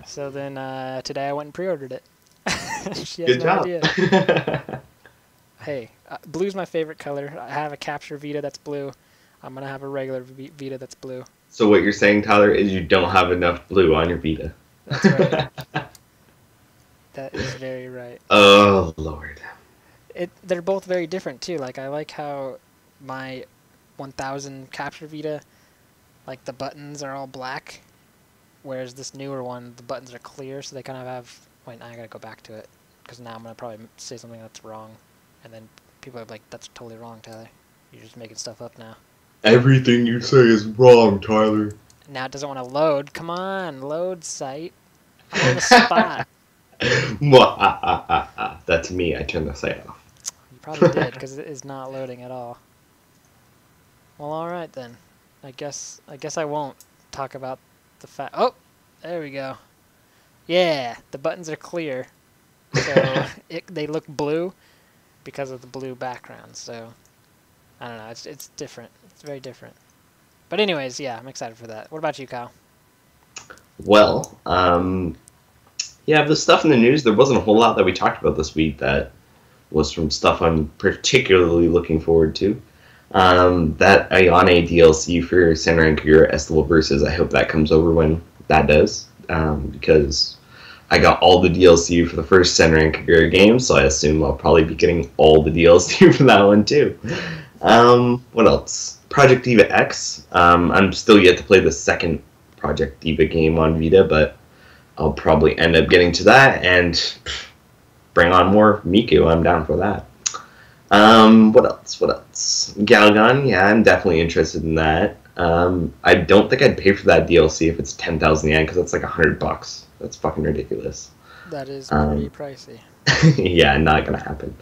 So then today I went and pre-ordered it. She has Good no job. idea. Hey, blue's my favorite color. I have a capture Vita that's blue. I'm gonna have a regular Vita that's blue. So what you're saying, Tyler, is you don't have enough blue on your Vita. That's right. That is very right. Oh Lord. They're both very different too. Like, I like how my 1000 capture Vita, like the buttons are all black, whereas this newer one, the buttons are clear, so they kind of have. Wait, now I gotta go back to it because now I'm gonna probably say something that's wrong, and then people are like, "That's totally wrong, Tyler. You're just making stuff up now." Everything you say is wrong, Tyler. Now it doesn't want to load. Come on, load site. I'm on the spot. That's me. I turned the site off. You probably did, because it is not loading at all. Well, all right then. I guess I won't talk about the fact. Oh, there we go. Yeah, the buttons are clear, so they look blue because of the blue background. So I don't know. It's different. It's very different. But anyways, yeah, I'm excited for that. What about you, Kyle? Well, yeah, the stuff in the news, there wasn't a whole lot that we talked about this week that was from stuff I'm particularly looking forward to. That Ayane DLC for Senran and Kagura Estival Versus, I hope that comes over when that does, because I got all the DLC for the first Senran and Kagura game, so I assume I'll probably be getting all the DLC for that one too. What else? Project Diva X. I'm still yet to play the second Project Diva game on Vita, but I'll probably end up getting to that and bring on more Miku. I'm down for that. What else? What else? Galgun. Yeah, I'm definitely interested in that. I don't think I'd pay for that DLC if it's 10,000 yen because that's like $100. That's fucking ridiculous. That is pretty pricey. Yeah, not gonna happen.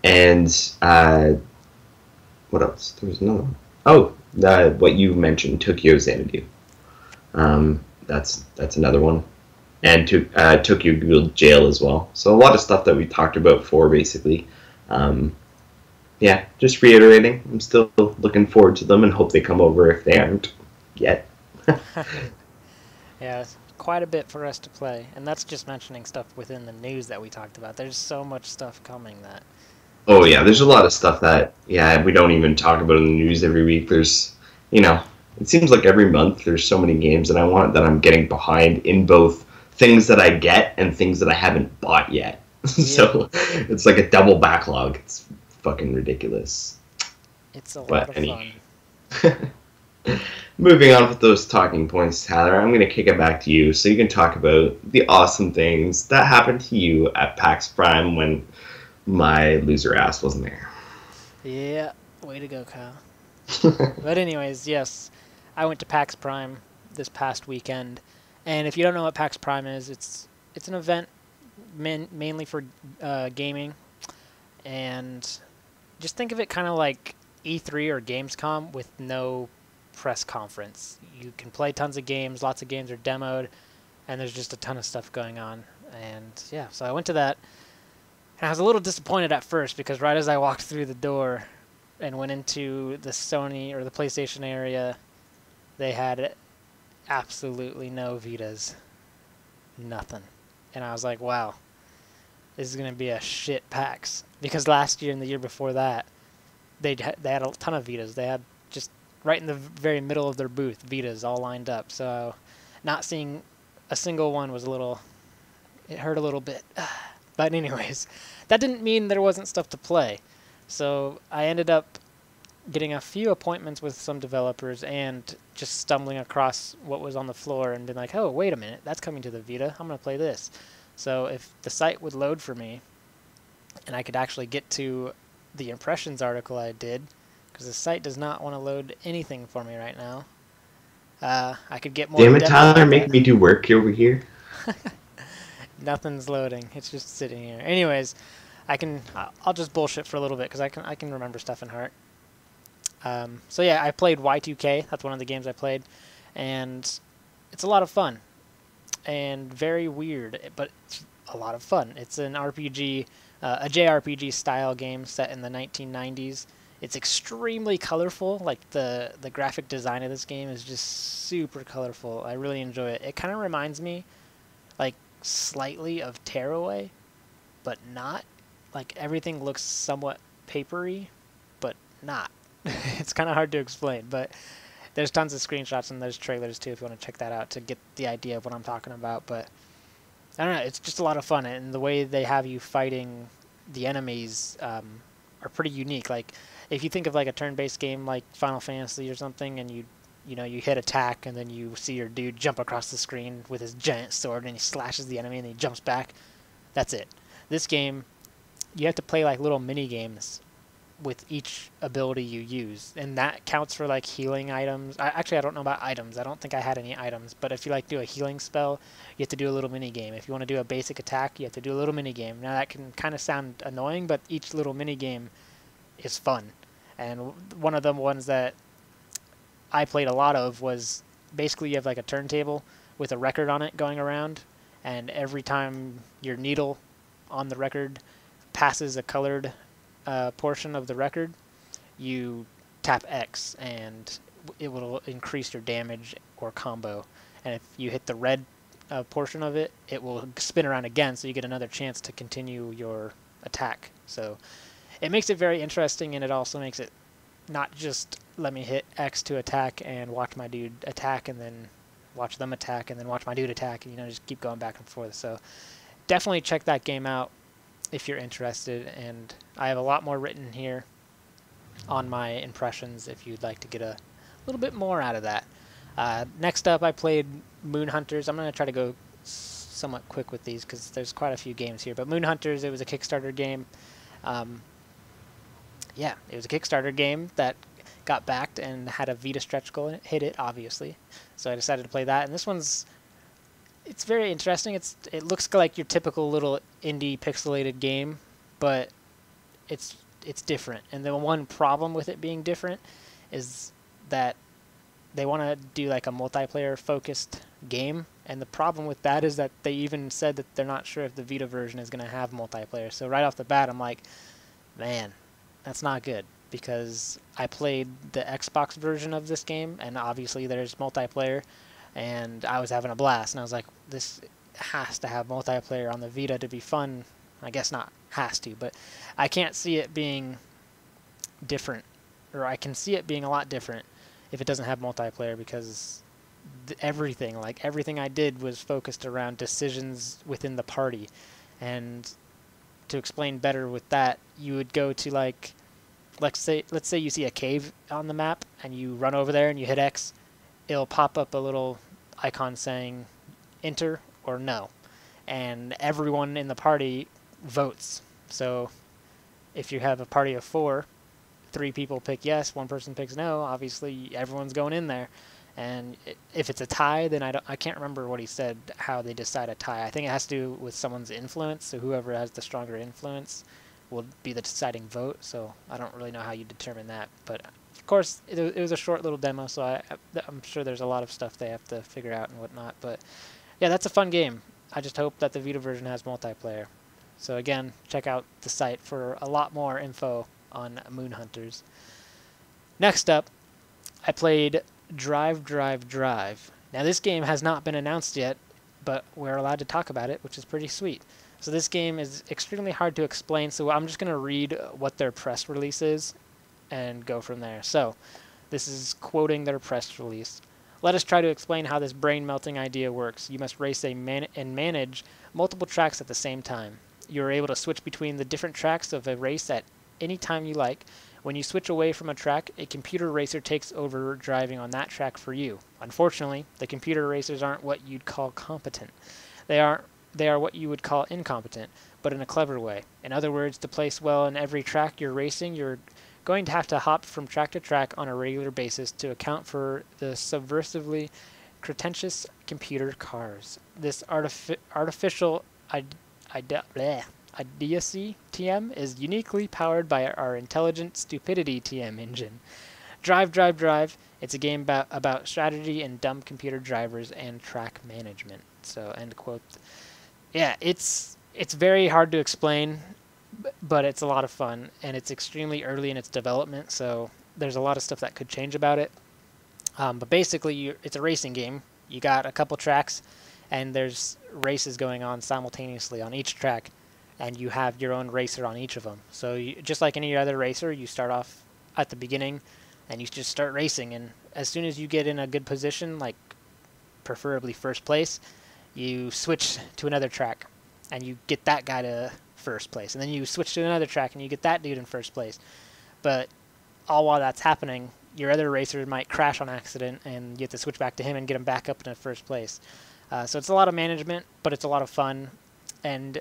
And what else? There was another one. Oh, what you mentioned, Tokyo Xanadu. That's another one. And Tokyo Ghoul Jail as well. So a lot of stuff that we talked about before, basically. Yeah, just reiterating, I'm still looking forward to them and hope they come over if they aren't yet. Yeah, it's quite a bit for us to play, and that's just mentioning stuff within the news that we talked about. There's so much stuff coming that... Oh yeah, there's a lot of stuff that, yeah, we don't even talk about in the news every week. There's, it seems like every month there's so many games that I want that I'm getting behind in both things that I get and things that I haven't bought yet. So it's like a double backlog. It's fucking ridiculous. It's a lot of fun. Moving on with those talking points, Tyler, I'm going to kick it back to you so you can talk about the awesome things that happened to you at PAX Prime when my loser ass wasn't there. Yeah, way to go, Kyle. But anyways, yes, I went to PAX Prime this past weekend, and if you don't know what PAX Prime is, it's an event mainly for gaming, and just think of it kind of like E3 or Gamescom with no press conference. You can play tons of games, lots of games are demoed, and there's just a ton of stuff going on. And yeah, so I went to that, and I was a little disappointed at first because right as I walked through the door and went into the Sony or the PlayStation area, they had absolutely no Vitas. Nothing. And I was like, wow, this is going to be a shit PAX. Because last year and the year before that, they had a ton of Vitas. They had just right in the very middle of their booth, Vitas all lined up. So not seeing a single one was it hurt a little bit. But anyways, that didn't mean there wasn't stuff to play. So I ended up getting a few appointments with some developers and just stumbling across what was on the floor and being like, oh, wait a minute, that's coming to the Vita. I'm going to play this. So if the site would load for me and I could actually get to the impressions article I did, because the site does not want to load anything for me right now, I could get more... Damn it, Tyler, make me do work over here. Nothing's loading. It's just sitting here. Anyways, I'll just bullshit for a little bit because I can remember stuff in heart. So yeah, I played Y2K. That's one of the games I played, and it's a lot of fun and very weird, but it's a lot of fun. It's an RPG, a JRPG style game set in the 1990s. It's extremely colorful. Like the graphic design of this game is just super colorful. I really enjoy it. It kind of reminds me, like, slightly of Tearaway, but not. Like, everything looks somewhat papery, but not. It's kind of hard to explain, but there's tons of screenshots and there's trailers too if you want to check that out to get the idea of what I'm talking about. But I don't know, it's just a lot of fun, and the way they have you fighting the enemies are pretty unique. Like, if you think of like a turn-based game like Final Fantasy or something, and you hit attack and then you see your dude jump across the screen with his giant sword and he slashes the enemy and then he jumps back. That's it. This game, you have to play like little mini games with each ability you use, and that counts for like healing items. Actually, I don't know about items. I don't think I had any items, but if you like do a healing spell, you have to do a little mini game. If you want to do a basic attack, you have to do a little mini game. Now that can kind of sound annoying, but each little mini game is fun. And one of the ones that I played a lot of was basically you have like a turntable with a record on it going around, and every time your needle on the record passes a colored portion of the record, you tap X and it will increase your damage or combo. And if you hit the red portion of it, it will spin around again, so you get another chance to continue your attack. So it makes it very interesting, and it also makes it not just let me hit X to attack and watch my dude attack and then watch them attack and then watch my dude attack, and just keep going back and forth. So definitely check that game out if you're interested, and I have a lot more written here on my impressions if you'd like to get a little bit more out of that. Next up, I played Moon Hunters. I'm going to try to go somewhat quick with these because there's quite a few games here, but Moon Hunters, it was a Kickstarter game. Yeah, it was a Kickstarter game that got backed and had a Vita stretch goal, and it hit it, obviously. So I decided to play that, and this one's it's very interesting. It looks like your typical little indie pixelated game, but it's different. And the one problem with it being different is that they want to do like a multiplayer focused game, and the problem with that is that they even said that they're not sure if the Vita version is going to have multiplayer. So right off the bat, I'm like, man, that's not good, because I played the Xbox version of this game, and obviously there's multiplayer, and I was having a blast, and I was like, this has to have multiplayer on the Vita to be fun. I guess not has to, but I can't see it being different, or I can see it being a lot different if it doesn't have multiplayer, because everything I did was focused around decisions within the party. And to explain better with that, you would go to like, let's say you see a cave on the map and you run over there and you hit X, it'll pop up a little icon saying enter or no, and everyone in the party votes. So if you have a party of 4, 3 people pick yes, 1 person picks no, obviously everyone's going in there. And if it's a tie, then I can't remember what he said, how they decide a tie. I think it has to do with someone's influence, so whoever has the stronger influence will be the deciding vote. So I don't really know how you determine that, but of course it was a short little demo, so I'm sure there's a lot of stuff they have to figure out and whatnot. But yeah, that's a fun game. I just hope that the Vita version has multiplayer. So again, check out the site for a lot more info on Moon Hunters. Next up, I played Drive, Drive, Drive. Now this game has not been announced yet, but we're allowed to talk about it, which is pretty sweet. So this game is extremely hard to explain, so I'm just going to read what their press release is and go from there. So this is quoting their press release. Let us try to explain how this brain-melting idea works. You must race and manage multiple tracks at the same time. You are able to switch between the different tracks of a race at any time you like. When you switch away from a track, a computer racer takes over driving on that track for you. Unfortunately, the computer racers aren't what you'd call competent. They are what you would call incompetent, but in a clever way. In other words, to place well in every track you're racing, you're going to have to hop from track to track on a regular basis to account for the subversively pretentious computer cars. This artificial idiocy TM is uniquely powered by our intelligent stupidity TM engine. Drive, Drive, Drive. It's a game about strategy and dumb computer drivers and track management. So, end quote. Yeah, it's very hard to explain, but it's a lot of fun, and it's extremely early in its development, so there's a lot of stuff that could change about it. But basically, it's a racing game. You got a couple tracks, and there's races going on simultaneously on each track, and you have your own racer on each of them. So just like any other racer, you start off at the beginning, and you just start racing, and as soon as you get in a good position, like preferably first place, you switch to another track, and you get that guy to first place, and then you switch to another track, and you get that dude in first place. But all while that's happening, your other racer might crash on accident, and you have to switch back to him and get him back up into first place. So it's a lot of management, but it's a lot of fun, and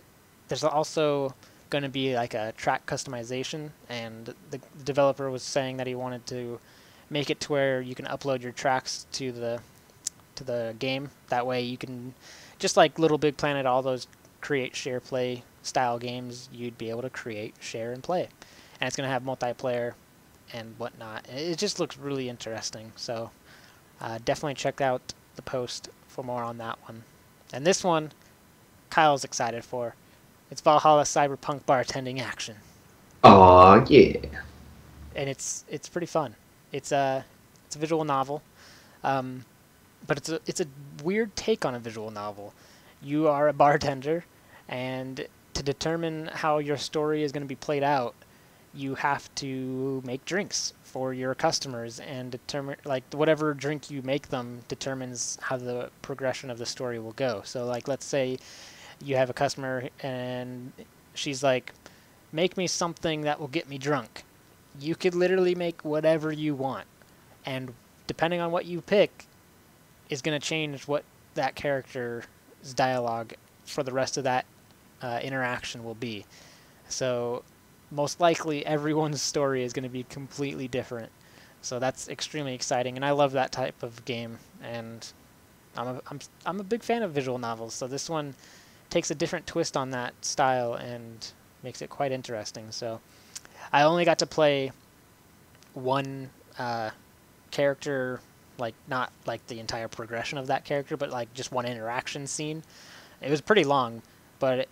there's also going to be like a track customization, and the developer was saying that he wanted to make it to where you can upload your tracks to the game. That way you can, just like Little Big Planet, all those create, share, play style games, you'd be able to create, share, and play. And it's going to have multiplayer and whatnot. It just looks really interesting. So definitely check out the post for more on that one. And this one, Kyle's excited for. It's Valhalla Cyberpunk bartending action. Aw, yeah. And it's pretty fun. It's a visual novel, but it's a weird take on a visual novel. You are a bartender, and to determine how your story is going to be played out, you have to make drinks for your customers, and determine, like, whatever drink you make them determines how the progression of the story will go. So, like, let's say you have a customer and she's like, make me something that will get me drunk. You could literally make whatever you want, and depending on what you pick is going to change what that character's dialogue for the rest of that interaction will be. So most likely everyone's story is going to be completely different. So that's extremely exciting, and I love that type of game, and I'm a big fan of visual novels, so this one takes a different twist on that style and makes it quite interesting. So I only got to play one character, like not like the entire progression of that character, but like just one interaction scene. It was pretty long, but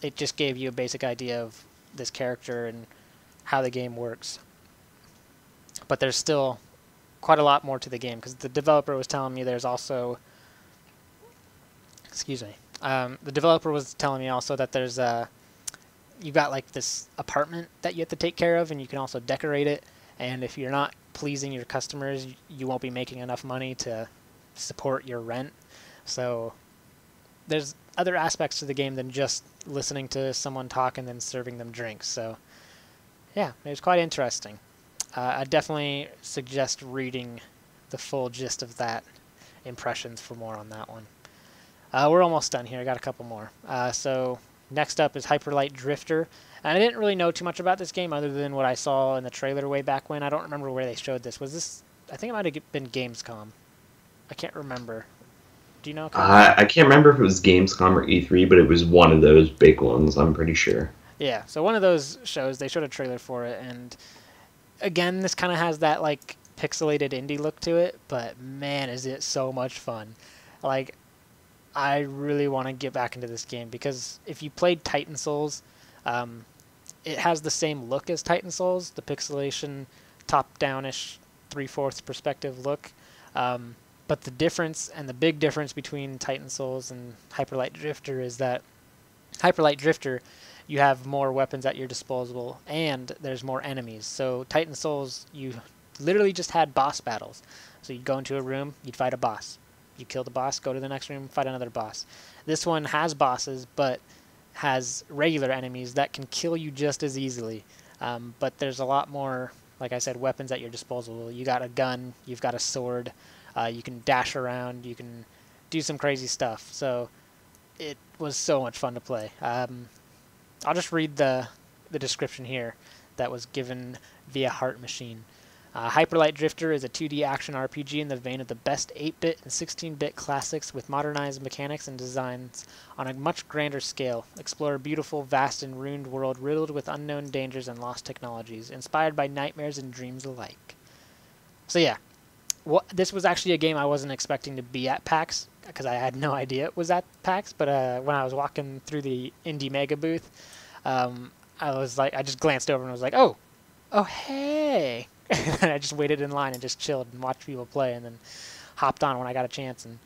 it just gave you a basic idea of this character and how the game works. But there's still quite a lot more to the game, because the developer was telling me there's also, the developer was telling me also that there's you've got like this apartment that you have to take care of, and you can also decorate it, and if you're not pleasing your customers, you won't be making enough money to support your rent. So there's other aspects to the game than just listening to someone talk and then serving them drinks. So yeah, it was quite interesting. I definitely suggest reading the full gist of that impressions for more on that one. We're almost done here. I got a couple more. So next up is Hyperlight Drifter. And I didn't really know too much about this game other than what I saw in the trailer way back when. I don't remember where they showed this. Was this... I think it might have been Gamescom. I can't remember. Do you know? I can't remember if it was Gamescom or E3, but it was one of those big ones, I'm pretty sure. Yeah, so one of those shows, they showed a trailer for it, and again, this kind of has that, like, pixelated indie look to it, but man, is it so much fun. Like, I really want to get back into this game, because if you played Titan Souls, it has the same look as Titan Souls, the pixelation, top-down-ish, 3/4 perspective look. But the difference, and the big difference between Titan Souls and Hyperlight Drifter, is that Hyperlight Drifter, you have more weapons at your disposal, and there's more enemies. So Titan Souls, you literally just had boss battles. So you'd go into a room, you'd fight a boss. You kill the boss, go to the next room, fight another boss. This one has bosses, but has regular enemies that can kill you just as easily. But there's a lot more, like I said, weapons at your disposal. You got a gun, you've got a sword, you can dash around, you can do some crazy stuff. So it was so much fun to play. I'll just read the description here that was given via Heart Machine. Hyperlight Drifter is a 2D action RPG in the vein of the best 8-bit and 16-bit classics, with modernized mechanics and designs on a much grander scale. Explore a beautiful, vast, and ruined world riddled with unknown dangers and lost technologies, inspired by nightmares and dreams alike. So yeah, this was actually a game I wasn't expecting to be at PAX, because I had no idea it was at PAX, but when I was walking through the Indie Mega booth, I just glanced over and was like, oh hey! And I just waited in line and just chilled and watched people play, and then hopped on when I got a chance. And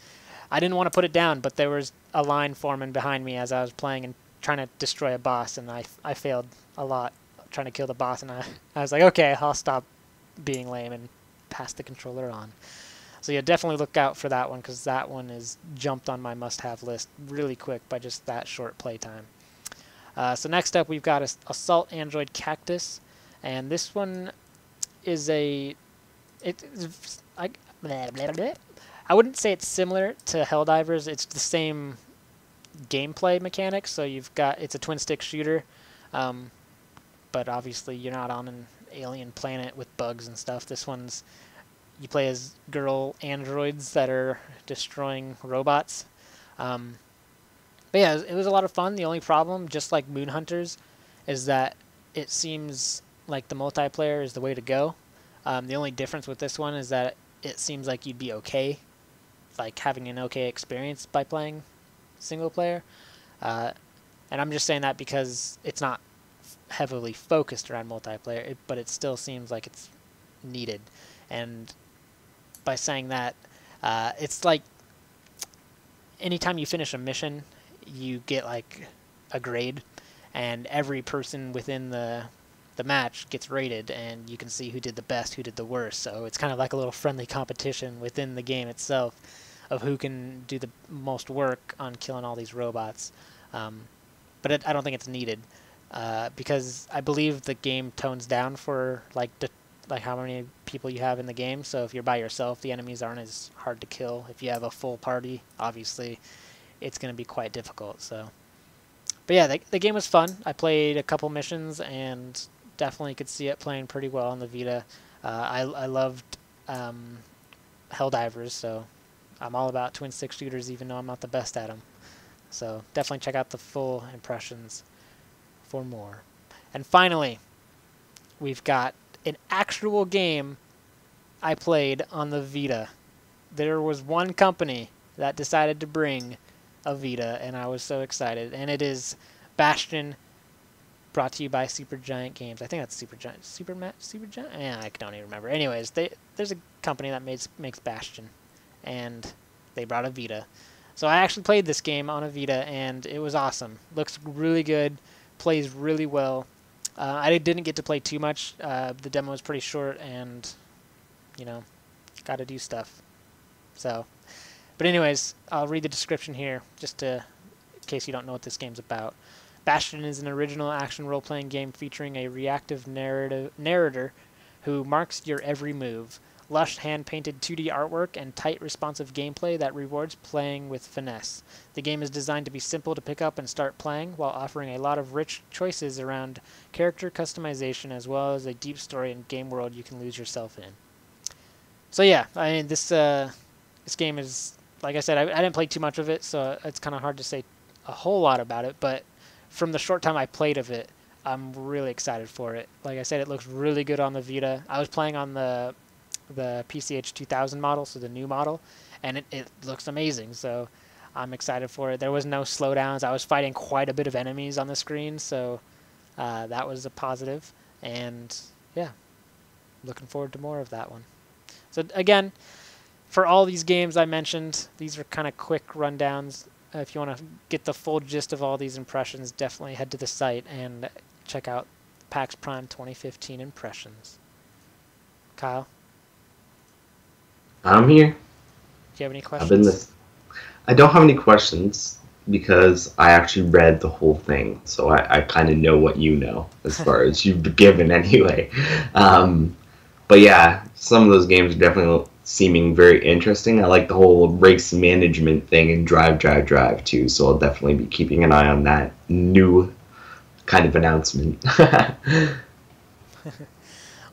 I didn't want to put it down, but there was a line forming behind me as I was playing and trying to destroy a boss, and I failed a lot trying to kill the boss, and I was like, okay, I'll stop being lame and pass the controller on. So yeah, definitely look out for that one, because that one is jumped on my must-have list really quick by just that short playtime. So next up, we've got Assault Android Cactus, and this one is I wouldn't say it's similar to Helldivers. It's the same gameplay mechanics. So it's a twin stick shooter. But obviously you're not on an alien planet with bugs and stuff. This one's, you play as girl androids that are destroying robots. But yeah, it was a lot of fun. The only problem, just like Moon Hunters, is that it seems like the multiplayer is the way to go. The only difference with this one is that it seems like you'd be okay, like having an okay experience by playing single player. Uh, and I'm just saying that because it's not heavily focused around multiplayer, but it still seems like it's needed. And by saying that, it's like anytime you finish a mission, you get like a grade, and every person within the match gets rated, and you can see who did the best, who did the worst. So it's kind of like a little friendly competition within the game itself of who can do the most work on killing all these robots. But I don't think it's needed because I believe the game tones down for like how many people you have in the game. So if you're by yourself, the enemies aren't as hard to kill. If you have a full party, obviously, it's going to be quite difficult. So, but yeah, the game was fun. I played a couple missions and definitely could see it playing pretty well on the Vita. I loved Helldivers, so I'm all about twin stick shooters, even though I'm not the best at them. So definitely check out the full impressions for more. And finally, we've got an actual game I played on the Vita. There was one company that decided to bring a Vita, and I was so excited. And it is Bastion, brought to you by Supergiant Games. I think that's Supergiant. Supergiant? Yeah, I don't even remember. Anyways, there's a company that makes Bastion, and they brought a Vita. So I actually played this game on a Vita, and it was awesome. Looks really good, plays really well. I didn't get to play too much. The demo was pretty short, and, you know, got to do stuff. So, but anyways, I'll read the description here, just in case you don't know what this game's about. Bastion is an original action role-playing game featuring a reactive narrator who marks your every move. Lush hand-painted 2D artwork and tight responsive gameplay that rewards playing with finesse. The game is designed to be simple to pick up and start playing, while offering a lot of rich choices around character customization as well as a deep story and game world you can lose yourself in. So yeah, I mean, this game is, like I said, I didn't play too much of it, so it's kind of hard to say a whole lot about it, but from the short time I played of it, I'm really excited for it. Like I said, it looks really good on the Vita. I was playing on the PCH 2000 model, so the new model, and it looks amazing, so I'm excited for it. There was no slowdowns. I was fighting quite a bit of enemies on the screen, so that was a positive, and yeah, looking forward to more of that one. So again, for all these games I mentioned, these are kind of quick rundowns. If you want to get the full gist of all these impressions, definitely head to the site and check out PAX Prime 2015 impressions. Kyle? I'm here. Do you have any questions? I've been listening. I don't have any questions because I actually read the whole thing, so I kind of know what you know as far as you've given anyway. But yeah, some of those games are definitely seeming very interesting. I like the whole race management thing and drive too, so I'll definitely be keeping an eye on that new kind of announcement.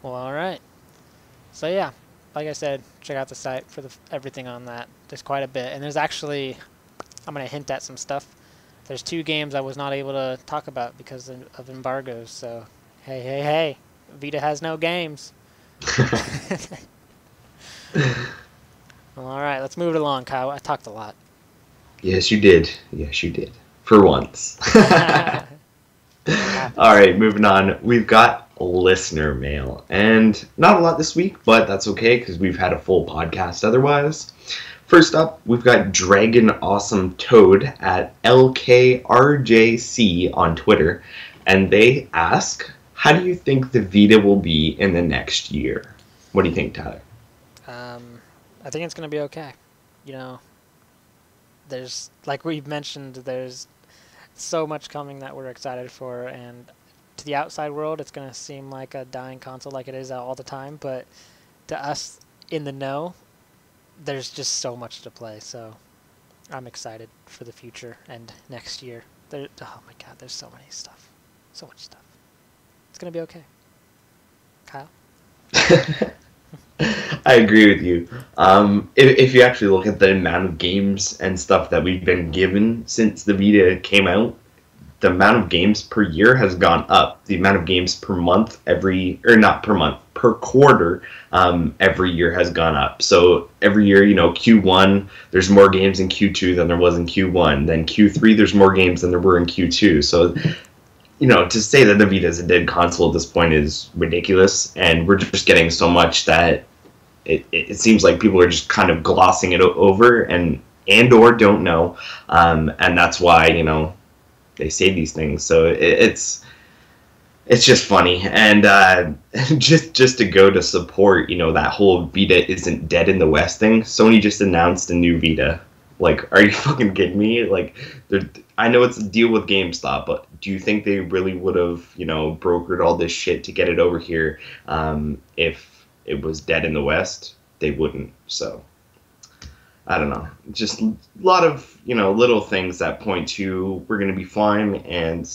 Well, all right. So yeah, like I said, check out the site for everything on that. There's quite a bit, and there's actually, I'm going to hint at some stuff. There's 2 games I was not able to talk about because of embargoes, so hey, Vita has no games. Well, all right, let's move it along, Kyle. I talked a lot. Yes, you did. For once. All right, moving on. We've got listener mail, and not a lot this week, but that's okay because we've had a full podcast otherwise. First up, we've got Dragon Awesome Toad at LKRJC on Twitter, and they ask, how do you think the Vita will be in the next year? What do you think, Tyler? I think it's going to be okay. You know, there's, like we've mentioned, there's so much coming that we're excited for, and to the outside world, it's going to seem like a dying console like it is all the time, but to us in the know, there's just so much to play, so I'm excited for the future and next year. Oh my god, there's so many stuff. So much stuff. It's gonna be okay. Kyle? I agree with you. If you actually look at the amount of games and stuff that we've been given since the Vita came out, the amount of games per year has gone up. The amount of games per month not per month, per quarter, every year has gone up. So every year, Q1, there's more games in Q2 than there was in Q1. Then Q3, there's more games than there were in Q2. So, to say that the Vita is a dead console at this point is ridiculous. And we're just getting so much that it seems like people are just kind of glossing it over and or don't know. And that's why, they say these things. So it's just funny. And just to go to support, that whole Vita isn't dead in the West thing, Sony just announced a new Vita. Like, are you fucking kidding me? Like, I know it's a deal with GameStop, but do you think they really would have, brokered all this shit to get it over here if it was dead in the West? They wouldn't. So I don't know. Just a lot of, little things that point to we're going to be fine and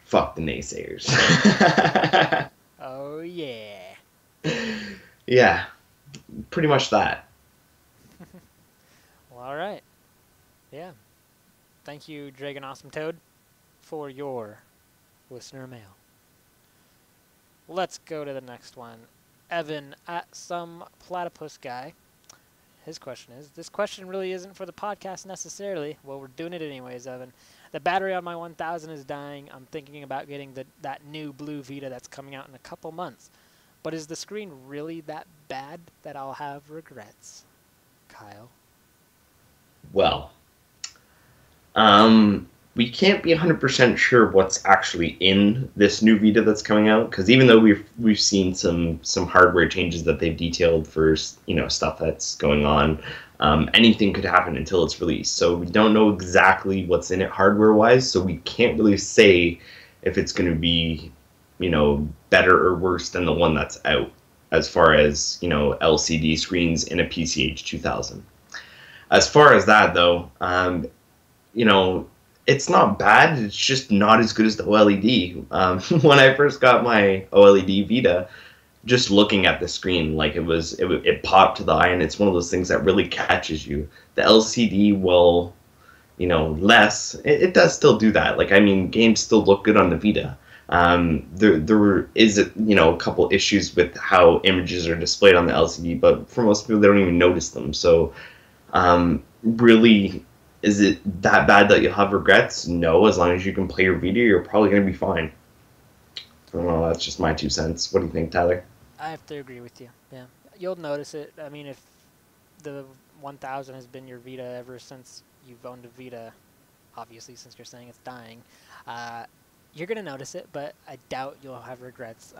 fuck the naysayers. Oh, yeah. Yeah, pretty much that. Well, all right. Yeah. Thank you, Dragon Awesome Toad, for your listener mail. Let's go to the next one. Evan at some platypus guy. His question is, this question really isn't for the podcast necessarily. Well, we're doing it anyways, Evan. The battery on my 1000 is dying. I'm thinking about getting that new blue Vita that's coming out in a couple months. But is the screen really that bad that I'll have regrets? Kyle? Well, we can't be 100% sure what's actually in this new Vita that's coming out, because even though we've seen some hardware changes that they've detailed for stuff that's going on, anything could happen until it's released. So we don't know exactly what's in it hardware wise. So we can't really say if it's going to be better or worse than the one that's out as far as LCD screens in a PCH 2000. As far as that though, it's not bad. It's just not as good as the OLED. When I first got my OLED Vita, just looking at the screen, like it popped to the eye, and it's one of those things that really catches you. The LCD will, less. It does still do that. Like, I mean, games still look good on the Vita. There is a couple issues with how images are displayed on the LCD, but for most people, they don't even notice them. So, really. Is it that bad that you'll have regrets? No, as long as you can play your Vita, you're probably going to be fine. I don't know, that's just my 2 cents. What do you think, Tyler? I have to agree with you. Yeah, you'll notice it. I mean, if the 1000 has been your Vita ever since you've owned a Vita, obviously since you're saying it's dying, you're going to notice it, but I doubt you'll have regrets.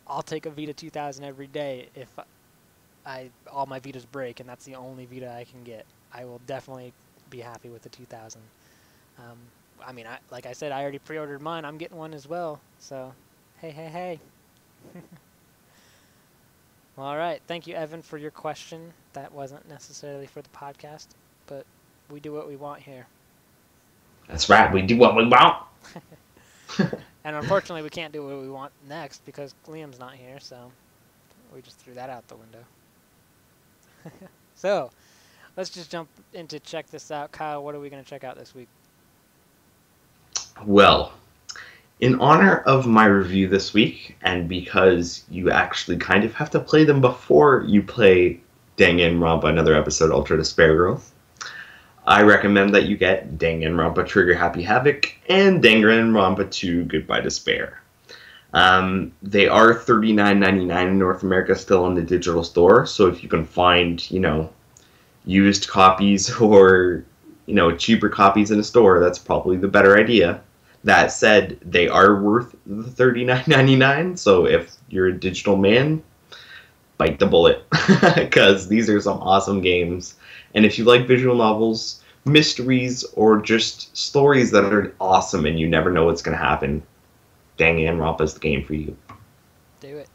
I'll take a Vita 2000 every day if all my Vitas break and that's the only Vita I can get. I will definitely be happy with the 2000. I mean, like I said, I already pre-ordered mine. I'm getting one as well. So, hey. Well, all right. Thank you, Evan, for your question. That wasn't necessarily for the podcast, but we do what we want here. That's right. We do what we want. And unfortunately, we can't do what we want next because Liam's not here, so we just threw that out the window. So, let's just jump into check this out. Kyle, what are we going to check out this week? Well, in honor of my review this week, and because you actually kind of have to play them before you play Danganronpa Another Episode Ultra Despair Growth, I recommend that you get Danganronpa Trigger Happy Havoc and Danganronpa 2 Goodbye Despair. They are $39.99 in North America still on the digital store, so if you can find, used copies or, cheaper copies in a store, that's probably the better idea. That said, they are worth the $39.99, so if you're a digital man, bite the bullet, because these are some awesome games. And if you like visual novels, mysteries, or just stories that are awesome and you never know what's going to happen, Danganronpa is the game for you. Do it.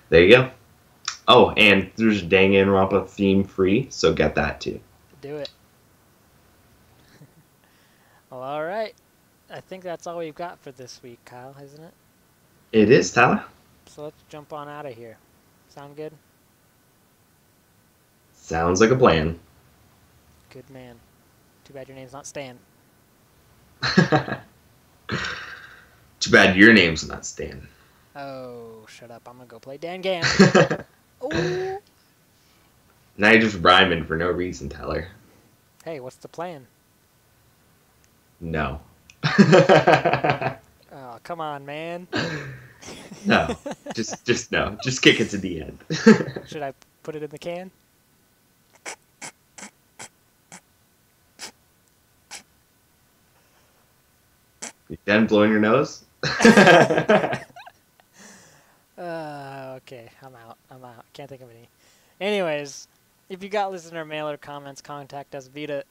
There you go. Oh, and there's Danganronpa theme free, so get that too. Do it. Well, all right. I think that's all we've got for this week, Kyle, isn't it? It is, Tyler. So let's jump on out of here. Sound good? Sounds like a plan. Good man. Too bad your name's not Stan. Too bad your name's not Stan. Oh, shut up. I'm going to go play Dan Gam. Ooh. Now you're just rhyming for no reason, Tyler. Hey, what's the plan? No. Oh, come on, man. No. Just no. Just kick it to the end. Should I put it in the can? You done blowing your nose? Okay, I'm out. Can't think of any. Anyways, if you got listener mail or comments, contact us via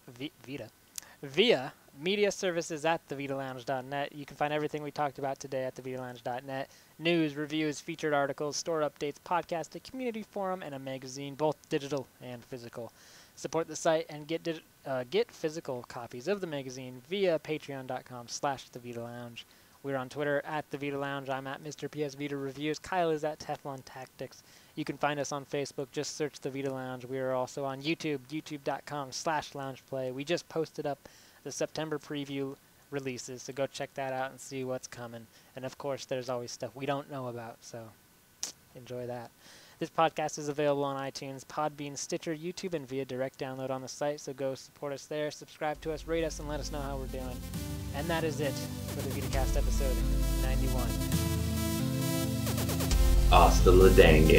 media services at thevitalounge.net. You can find everything we talked about today at thevitalounge.net. News, reviews, featured articles, store updates, podcast, a community forum, and a magazine, both digital and physical. Support the site and get physical copies of the magazine via patreon.com/thevitalounge. We're on Twitter at The Vita Lounge. I'm at Mr. PSVITA Reviews. Kyle is at Teflon Tactics. You can find us on Facebook. Just search The Vita Lounge. We are also on YouTube, youtube.com/loungeplay. We just posted up the September preview releases, so go check that out and see what's coming. And, of course, there's always stuff we don't know about, so enjoy that. This podcast is available on iTunes, Podbean, Stitcher, YouTube, and via direct download on the site, so go support us there, subscribe to us, rate us, and let us know how we're doing. And that is it for the Vita Cast episode 91. Hasta la dang.